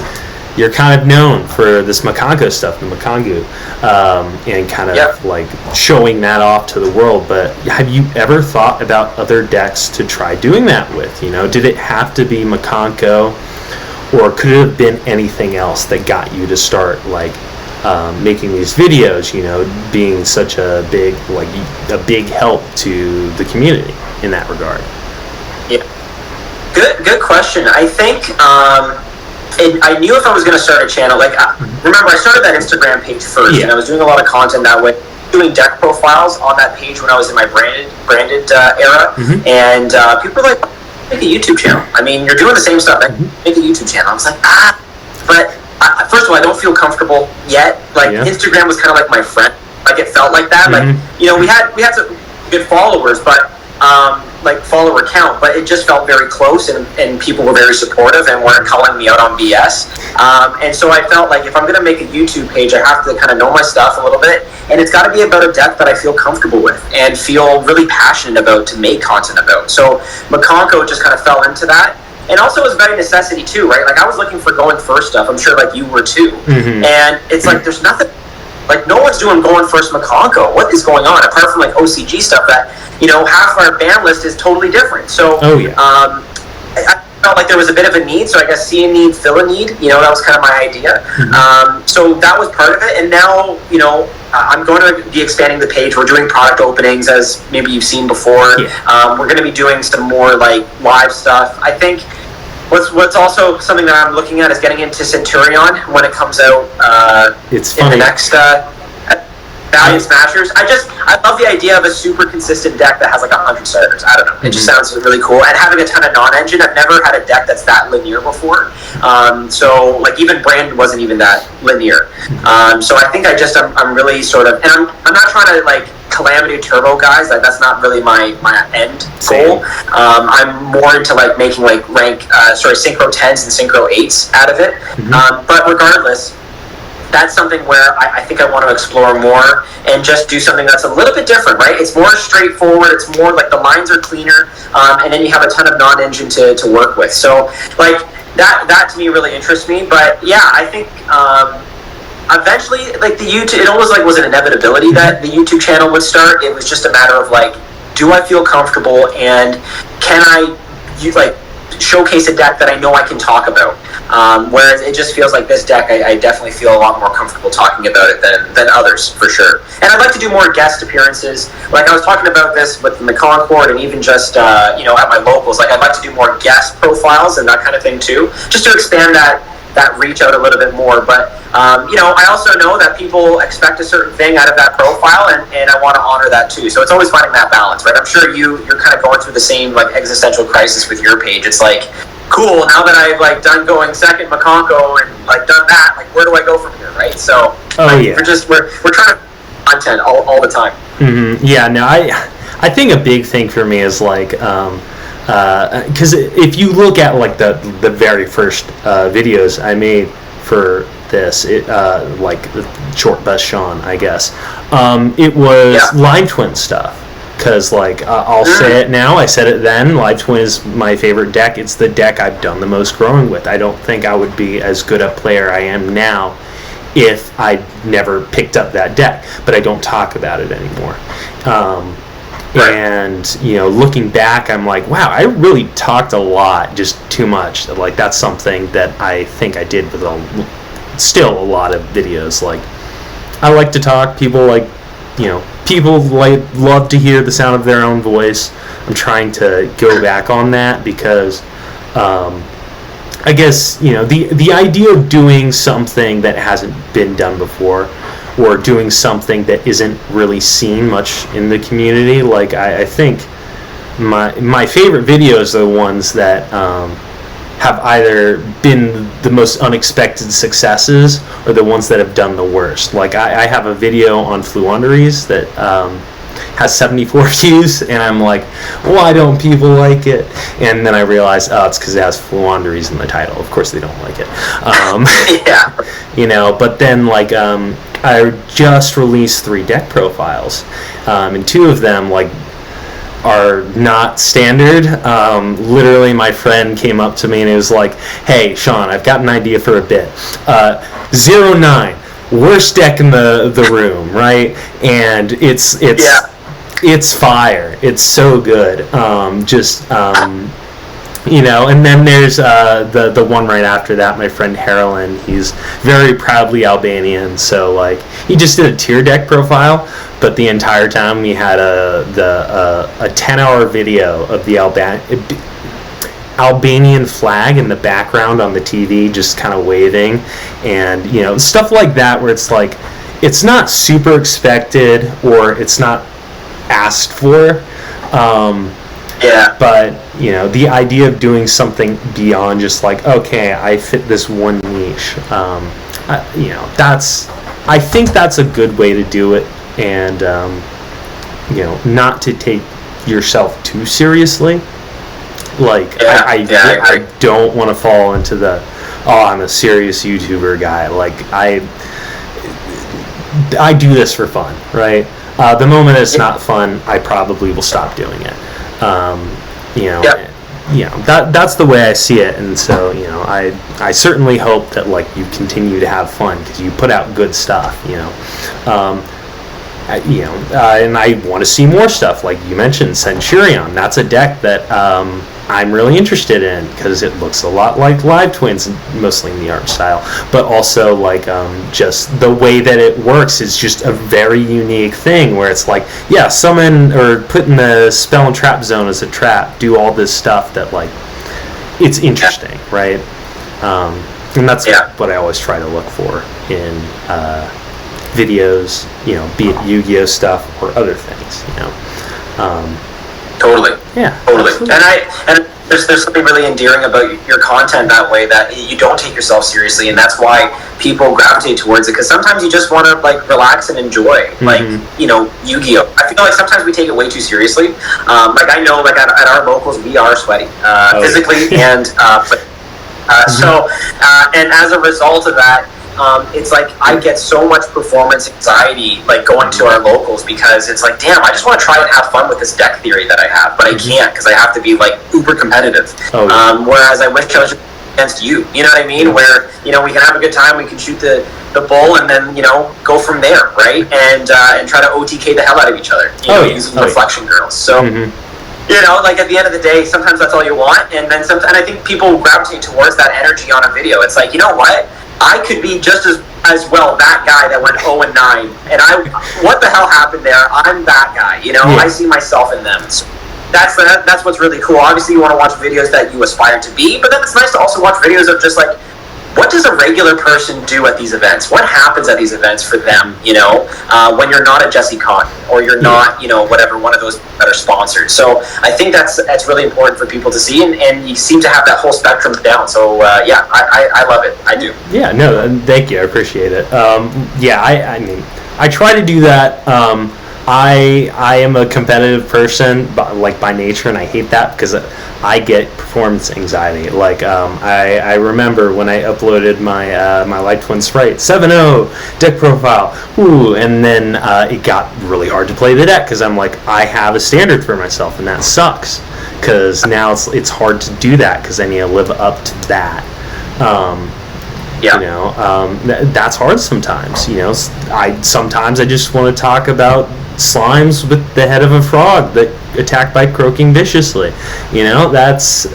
Speaker 3: you're kind of known for this Mikanko stuff, the Mikanko, and kind of like showing that off to the world. But have you ever thought about other decks to try doing that with? Did it have to be Mikanko, or could it have been anything else that got you to start making these videos? Being such a big help to the community in that regard.
Speaker 2: Yeah, good question. I think. I knew if I was going to start a channel, remember I started that Instagram page first, and I was doing a lot of content that way, doing deck profiles on that page when I was in my branded era, and people were like, make a YouTube channel. I mean, you're doing the same stuff, make a YouTube channel. I was like, but first of all, I don't feel comfortable yet. Instagram was kind of like my friend. It felt like that. We had some good followers, but follower count, but it just felt very close, and people were very supportive and weren't calling me out on BS. And so I felt like if I'm going to make a YouTube page, I have to kind of know my stuff a little bit, and it's got to be about a deck that I feel comfortable with and feel really passionate about to make content about. So Mikanko just kind of fell into that. And also it was very necessity too, right? I was looking for going first stuff. I'm sure you were too. And it's there's nothing. No one's doing going first Mikanko. What is going on? Apart from OCG stuff that, half our ban list is totally different. So, I felt like there was a bit of a need, so I guess see a need, fill a need. That was kind of my idea. So that was part of it, and now, I'm going to be expanding the page. We're doing product openings, as maybe you've seen before. Yeah. We're going to be doing some more like live stuff. I think what's also something that I'm looking at is getting into Centurion when it comes out
Speaker 3: it's
Speaker 2: in the next Valiant Smashers. I love the idea of a super consistent deck that has like 100 starters. I don't know. It just sounds really cool. And having a ton of non-engine. I've never had a deck that's that linear before. So like even Brand wasn't even that linear. So I think I'm really sort of, and I'm not trying to like Calamity Turbo guys. Like that's not really my end goal. I'm more into like making like Synchro 10s and Synchro 8s out of it. But regardless, that's something where I think I want to explore more and just do something that's a little bit different, right? It's more straightforward. It's more like the lines are cleaner, and then you have a ton of non-engine to work with. So like that to me really interests me. But yeah, I think eventually, like the YouTube, it almost like was an inevitability that the YouTube channel would start. It was just a matter of like, do I feel comfortable and can I showcase a deck that I know I can talk about? Whereas it just feels like this deck, I definitely feel a lot more comfortable talking about it than others, for sure. And I'd like to do more guest appearances. Like I was talking about this with the Mikanko and even just at my locals. Like I'd like to do more guest profiles and that kind of thing too, just to expand that reach out a little bit more. But I also know that people expect a certain thing out of that profile, and I want to honor that too. So it's always finding that balance, right? I'm sure you're kind of going through the same like existential crisis with your page. It's like, cool, now that I've like done going second Mikanko and like done that, like where do I go from here, right? So we're trying to content all the time.
Speaker 3: Yeah, no, I think a big thing for me is like because if you look at like the very first videos I made for this, like Short Bus Sean, I guess, it was Live Twin stuff. Because like I'll say it now, I said it then, Live Twin is my favorite deck. It's the deck I've done the most growing with. I don't think I would be as good a player I am now if I never picked up that deck, but I don't talk about it anymore. And looking back, I'm like, wow, I really talked a lot, just too much. Like that's something that I think I did with still a lot of videos. Like I like to talk. People people love to hear the sound of their own voice. I'm trying to go back on that because I guess the idea of doing something that hasn't been done before, or doing something that isn't really seen much in the community. Like I think my favorite videos are the ones that have either been the most unexpected successes or the ones that have done the worst. Like I have a video on Fluunderies that has 74 views, and I'm like, why don't people like it? And then I realized, it's because it has Fluunderies in the title. Of course they don't like it. But then like I just released 3 deck profiles, and 2 of them like are not standard. Literally, my friend came up to me and it was like, "Hey, Sean, I've got an idea for a bit. 09, worst deck in the room, right? And it's fire. It's so good. And then there's the one right after that, my friend Harlan. He's very proudly Albanian, so like he just did a tier deck profile, but the entire time we had a 10-hour video of the Albanian flag in the background on the TV, just kind of waving, and stuff like that, where it's like it's not super expected or it's not asked for. But the idea of doing something beyond just like, okay, I fit this one niche. I think that's a good way to do it, and not to take yourself too seriously. Like I don't want to fall into the I'm a serious YouTuber guy. Like I do this for fun, right? The moment it's not fun, I probably will stop doing it. That's the way I see it, and so I certainly hope that like you continue to have fun because you put out good stuff, and I want to see more stuff. Like you mentioned, Centurion. That's a deck that I'm really interested in, because it looks a lot like Live Twins, mostly in the art style, but also like just the way that it works is just a very unique thing where it's like, yeah, summon or put in the spell and trap zone as a trap, do all this stuff that like, it's interesting, right? And that's what I always try to look for in videos, you know, be it Yu-Gi-Oh stuff or other things, you know.
Speaker 2: Totally.
Speaker 3: Yeah.
Speaker 2: Totally.
Speaker 3: Absolutely.
Speaker 2: And there's something really endearing about your content that way, that you don't take yourself seriously, and that's why people gravitate towards it, because sometimes you just want to like relax and enjoy, like, you know, Yu-Gi-Oh. I feel like sometimes we take it way too seriously. Like I know, like at our locals, we are sweaty, physically and so and as a result of that, it's like I get so much performance anxiety like going to our locals, because it's like, damn, I just want to try and have fun with this deck theory that I have, but I can't because I have to be like uber competitive. Whereas I wish I was against you know what I mean, where, you know, we can have a good time, we can shoot the bull, and then, you know, go from there, right? And try to OTK the hell out of each other, you know, using reflection girls. So you know, like at the end of the day, sometimes that's all you want, and then sometimes, and I think people gravitate towards that energy on a video. It's like, you know what? I could be just as well that guy that went 0-9, and what the hell happened there? I'm that guy, you know. I see myself in them. So that's what's really cool. Obviously, you want to watch videos that you aspire to be, but then it's nice to also watch videos of just like, what does a regular person do at these events? What happens at these events for them, you know, when you're not a Jesse Con, or you're not, you know, whatever, one of those that are sponsored. So I think that's really important for people to see, and you seem to have that whole spectrum down. So yeah, I love it. I do. Yeah,
Speaker 3: no, thank you. I appreciate it. Yeah, I mean, I try to do that. I am a competitive person, like by nature, and I hate that because I get performance anxiety. Like I remember when I uploaded my my Light Twin Sprite 7.0 deck profile, and then it got really hard to play the deck because I'm like, I have a standard for myself, and that sucks because now it's hard to do that because I need to live up to that. You know, that's hard sometimes. You know, sometimes I just want to talk about slimes with the head of a frog that attack by croaking viciously. You know, that's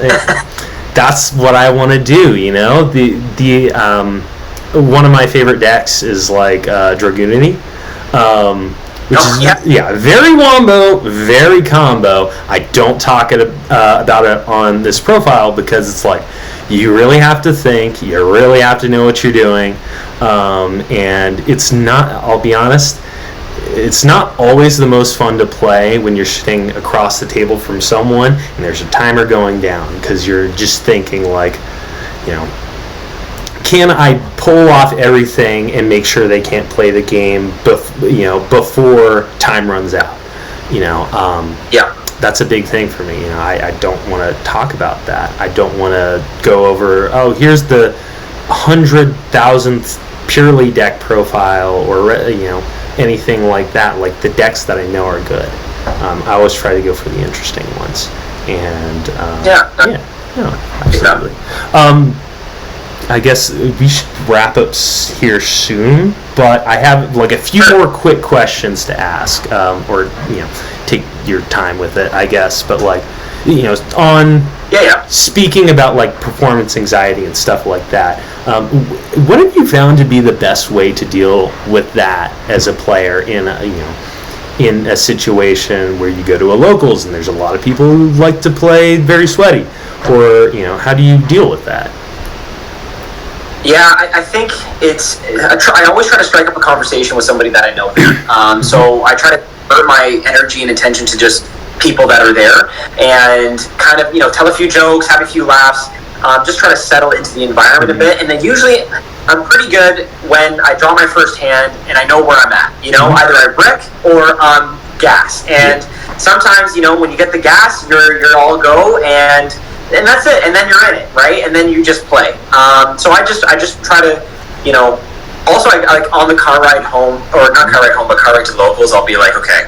Speaker 3: what I want to do. You know, the one of my favorite decks is like Dragoonity, which is very wombo, very combo. I don't talk about it on this profile because it's like, you really have to think, you really have to know what you're doing, and it's not, I'll be honest, it's not always the most fun to play when you're sitting across the table from someone and there's a timer going down, because you're just thinking like, you know, can I pull off everything and make sure they can't play the game before time runs out, you know? That's a big thing for me. You know, I don't want to talk about that. I don't want to go over, here's the 100,000th purely deck profile, or you know, anything like that. Like the decks that I know are good, I always try to go for the interesting ones. And absolutely. I guess we should wrap up here soon, but I have like a few more quick questions to ask, or you know, take your time with it, I guess. But like, you know, on speaking about like performance anxiety and stuff like that, what have you found to be the best way to deal with that as a player in a situation where you go to a locals and there's a lot of people who like to play very sweaty, or you know, how do you deal with that?
Speaker 2: Yeah, I think I always try to strike up a conversation with somebody that I know there. So I try to divert my energy and attention to just people that are there, and kind of, you know, tell a few jokes, have a few laughs, just try to settle into the environment a bit. And then usually I'm pretty good when I draw my first hand and I know where I'm at. You know, either I brick or gas. And sometimes, you know, when you get the gas, you're all go, and that's it, and then you're in it, right? And then you just play. So I just try to, you know, also I like on the car ride home, or not car ride home, but car ride to locals, I'll be like, okay,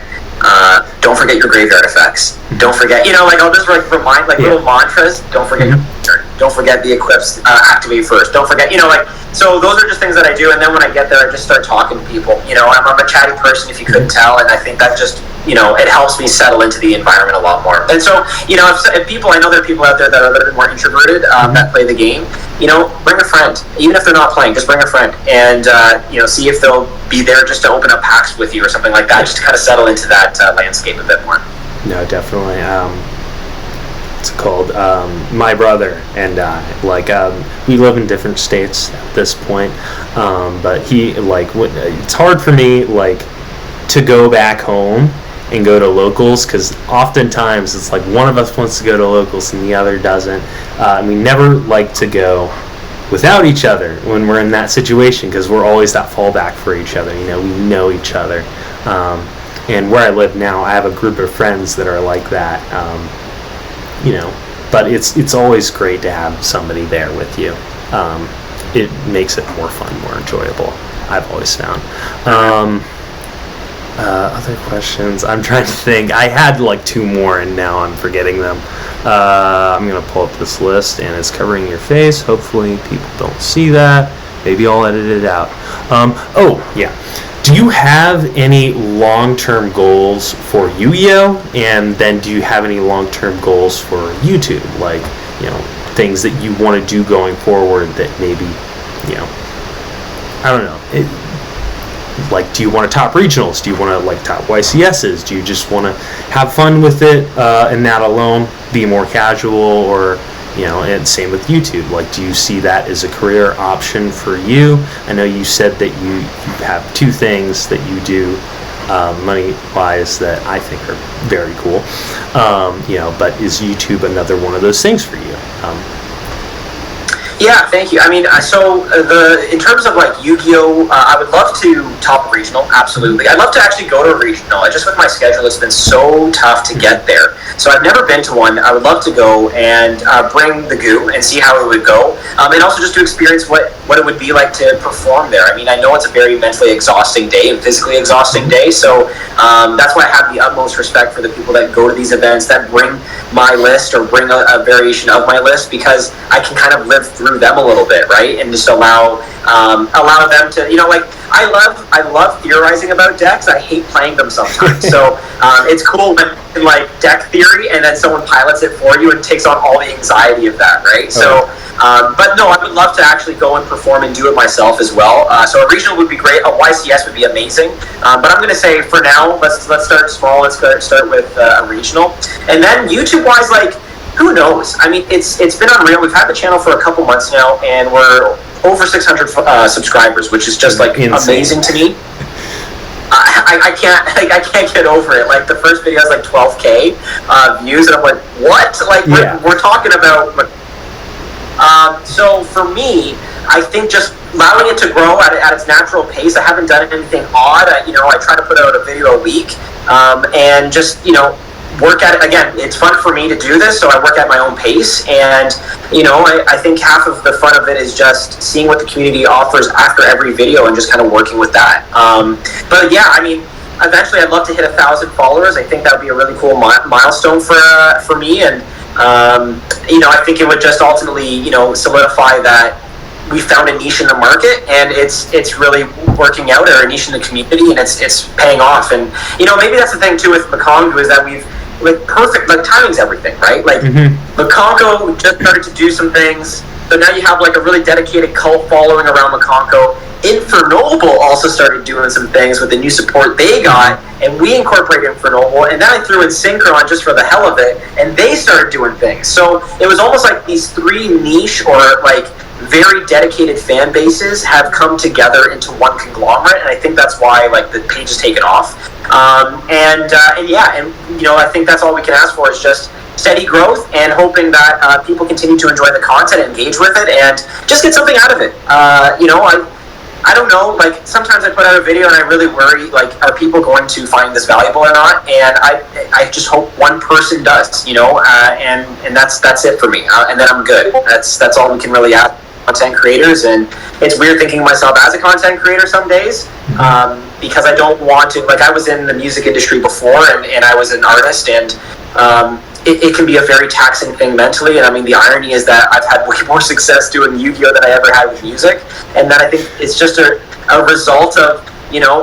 Speaker 2: don't forget your graveyard effects. Don't forget, you know, like I'll just like remind like little mantras. Don't forget your graveyard. Don't forget the Eclipse activate first. Don't forget, like, so those are just things that I do. And then when I get there, I just start talking to people. I'm a chatty person, if you couldn't tell, and I think that just, it helps me settle into the environment a lot more. And so, if people, I know there are people out there that are a little bit more introverted that play the game, bring a friend. Even if they're not playing, just bring a friend and, see if they'll be there just to open up packs with you or something like that, just to kind of settle into that landscape a bit more.
Speaker 3: No, definitely. It's called my brother and I, we live in different states at this point, but he, it's hard for me, to go back home and go to locals, because oftentimes it's like one of us wants to go to locals and the other doesn't. We never like to go without each other when we're in that situation, because we're always that fallback for each other. We know each other. And where I live now, I have a group of friends that are like that. But it's always great to have somebody there with you. It makes it more fun, more enjoyable, I've always found. Other questions? I'm trying to think. I had 2 more and now I'm forgetting them. I'm going to pull up this list, and it's covering your face. Hopefully people don't see that. Maybe I'll edit it out. Do you have any long-term goals for Yu-Gi-Oh? And then do you have any long-term goals for YouTube? Things that you want to do going forward that maybe, I don't know. Do you want to top regionals? Do you want to top YCSs? Do you just want to have fun with it and that alone, be more casual, or and same with YouTube? Do you see that as a career option for you? I know you said that you have 2 things that you do money-wise that I think are very cool. But is YouTube another one of those things for you?
Speaker 2: Yeah, thank you. I mean, so in terms of Yu-Gi-Oh, I would love to top a regional, absolutely. I'd love to actually go to a regional. Just with my schedule, it's been so tough to get there. So I've never been to one. I would love to go and bring the goo and see how it would go, and also just to experience what it would be like to perform there. I mean, I know it's a very mentally exhausting day and physically exhausting day, so that's why I have the utmost respect for the people that go to these events, that bring my list or bring a variation of my list, because I can kind of live through them a little bit, right? And just allow them to, I love theorizing about decks. I hate playing them sometimes. So it's cool when deck theory and then someone pilots it for you and takes on all the anxiety of that, right? So, but no, I would love to actually go and perform and do it myself as well. So a regional would be great. A YCS would be amazing. But I'm going to say for now, let's start small. Let's start with a regional, and then YouTube-wise, who knows? I mean, it's been unreal. We've had the channel for a couple months now, and we're over 600 subscribers, which is just amazing to me. I can't get over it. The first video has 12K views, and I'm like, what? We're talking about. So for me, I think just allowing it to grow at its natural pace. I haven't done anything odd. I try to put out a video a week, and just work at it. Again, it's fun for me to do this, so I work at my own pace, and I think half of the fun of it is just seeing what the community offers after every video and just kind of working with that. But yeah, I mean, eventually I'd love to hit 1,000 followers. I think that would be a really cool milestone for me, and I think it would just ultimately solidify that we found a niche in the market, and it's really working out, or a niche in the community, and it's paying off. And maybe that's the thing too with Mikanko, is that we've perfect, timing's everything, right? Mikanko just started to do some things, so now you have a really dedicated cult following around Mikanko. Infernoble also started doing some things with the new support they got, and we incorporated Infernoble, and then I threw in Synchron just for the hell of it, and they started doing things. So it was almost like these 3 niche or very dedicated fan bases have come together into one conglomerate, and I think that's why the page has taken off. I think that's all we can ask for, is just steady growth, and hoping that people continue to enjoy the content, engage with it, and just get something out of it. I don't know, sometimes I put out a video and I really worry, are people going to find this valuable or not? And I just hope one person does, and that's it for me. And then I'm good. That's all we can really ask content creators. And it's weird thinking of myself as a content creator some days, because I don't want to, I was in the music industry before, and I was an artist, and it can be a very taxing thing mentally. And I mean, the irony is that I've had way more success doing Yu-Gi-Oh than I ever had with music, and that I think it's just a result of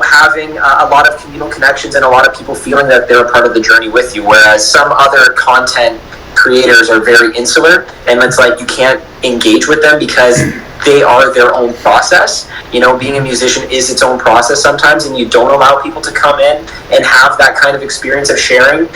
Speaker 2: having a lot of communal connections and a lot of people feeling that they're a part of the journey with you, whereas some other content creators are very insular, and it's like you can't engage with them because they are their own process. Being a musician is its own process sometimes, and you don't allow people to come in and have that kind of experience of sharing,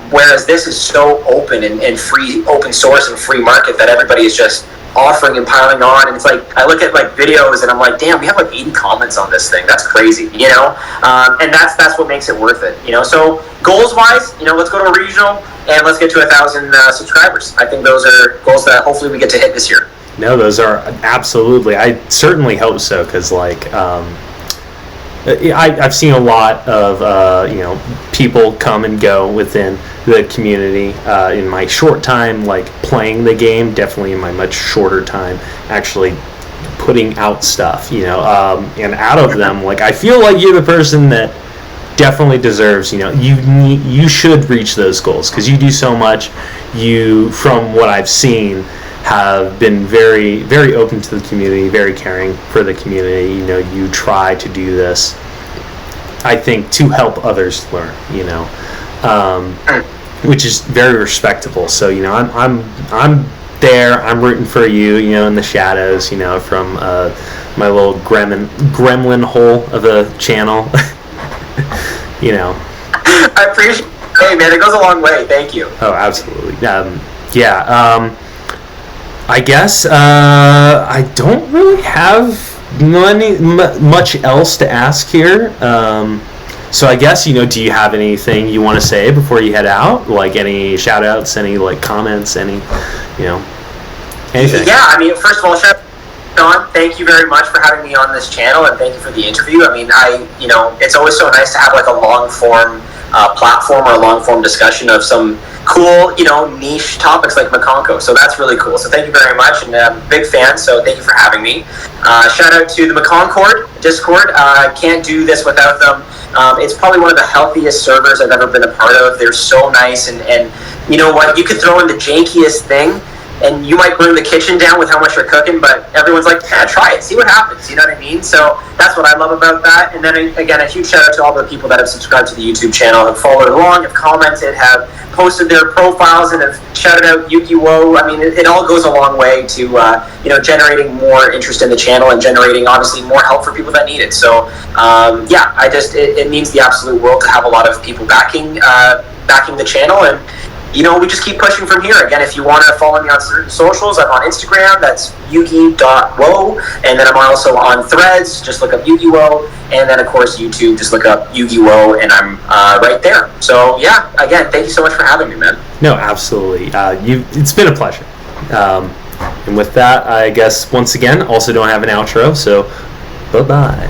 Speaker 2: whereas this is so open and free, open source and free market, that everybody is just offering and piling on. And it's like, I look at like videos and I'm like, damn, we have like 80 comments on this thing. That's crazy, and that's what makes it worth it. So goals wise, let's go to a regional and let's get to 1,000 subscribers. I think those are goals that hopefully we get to hit this year.
Speaker 3: No, those are absolutely. I certainly hope so, because I've seen a lot of people come and go within the community in my short time, like playing the game. Definitely in my much shorter time, actually putting out stuff. And out of them, like I feel like you're the person that definitely deserves. You should reach those goals because you do so much. You, from what I've seen, have been very, very open to the community, very caring for the community. You try to do this, I think, to help others learn, which is very respectable. So, I'm there, I'm rooting for you, in the shadows, from my little gremlin hole of a channel.
Speaker 2: I appreciate it. Hey, man, it goes a long way. Thank you.
Speaker 3: Oh, absolutely. I guess I don't really have much else to ask here. So I guess, do you have anything you want to say before you head out? Like any shout outs, any like comments, anything?
Speaker 2: Yeah, I mean, first of all, Sean, thank you very much for having me on this channel, and thank you for the interview. I mean, it's always so nice to have like a long form platform or a long form discussion of some cool, niche topics like Mikanko. So that's really cool. So thank you very much, and I'm a big fan. So thank you for having me. Shout out to the Mikanko Discord. Can't do this without them. It's probably one of the healthiest servers I've ever been a part of. They're so nice, and you know what? You could throw in the jankiest thing, and you might burn the kitchen down with how much you're cooking, but everyone's like, try it, see what happens, you know what I mean? So that's what I love about that. And then, again, a huge shout out to all the people that have subscribed to the YouTube channel, have followed along, have commented, have posted their profiles, and have shouted out Yugiwoah. I mean, it all goes a long way to, generating more interest in the channel and generating, obviously, more help for people that need it. So, it means the absolute world to have a lot of people backing the channel, and we just keep pushing from here. Again, if you want to follow me on certain socials, I'm on Instagram, that's yugi.woah, and then I'm also on Threads, just look up Yugiwoah, and then, of course, YouTube, just look up Yugiwoah, and I'm right there. So, yeah, again, thank you so much for having me, man.
Speaker 3: No, absolutely. It's been a pleasure. And with that, I guess, once again, also don't have an outro, so bye-bye.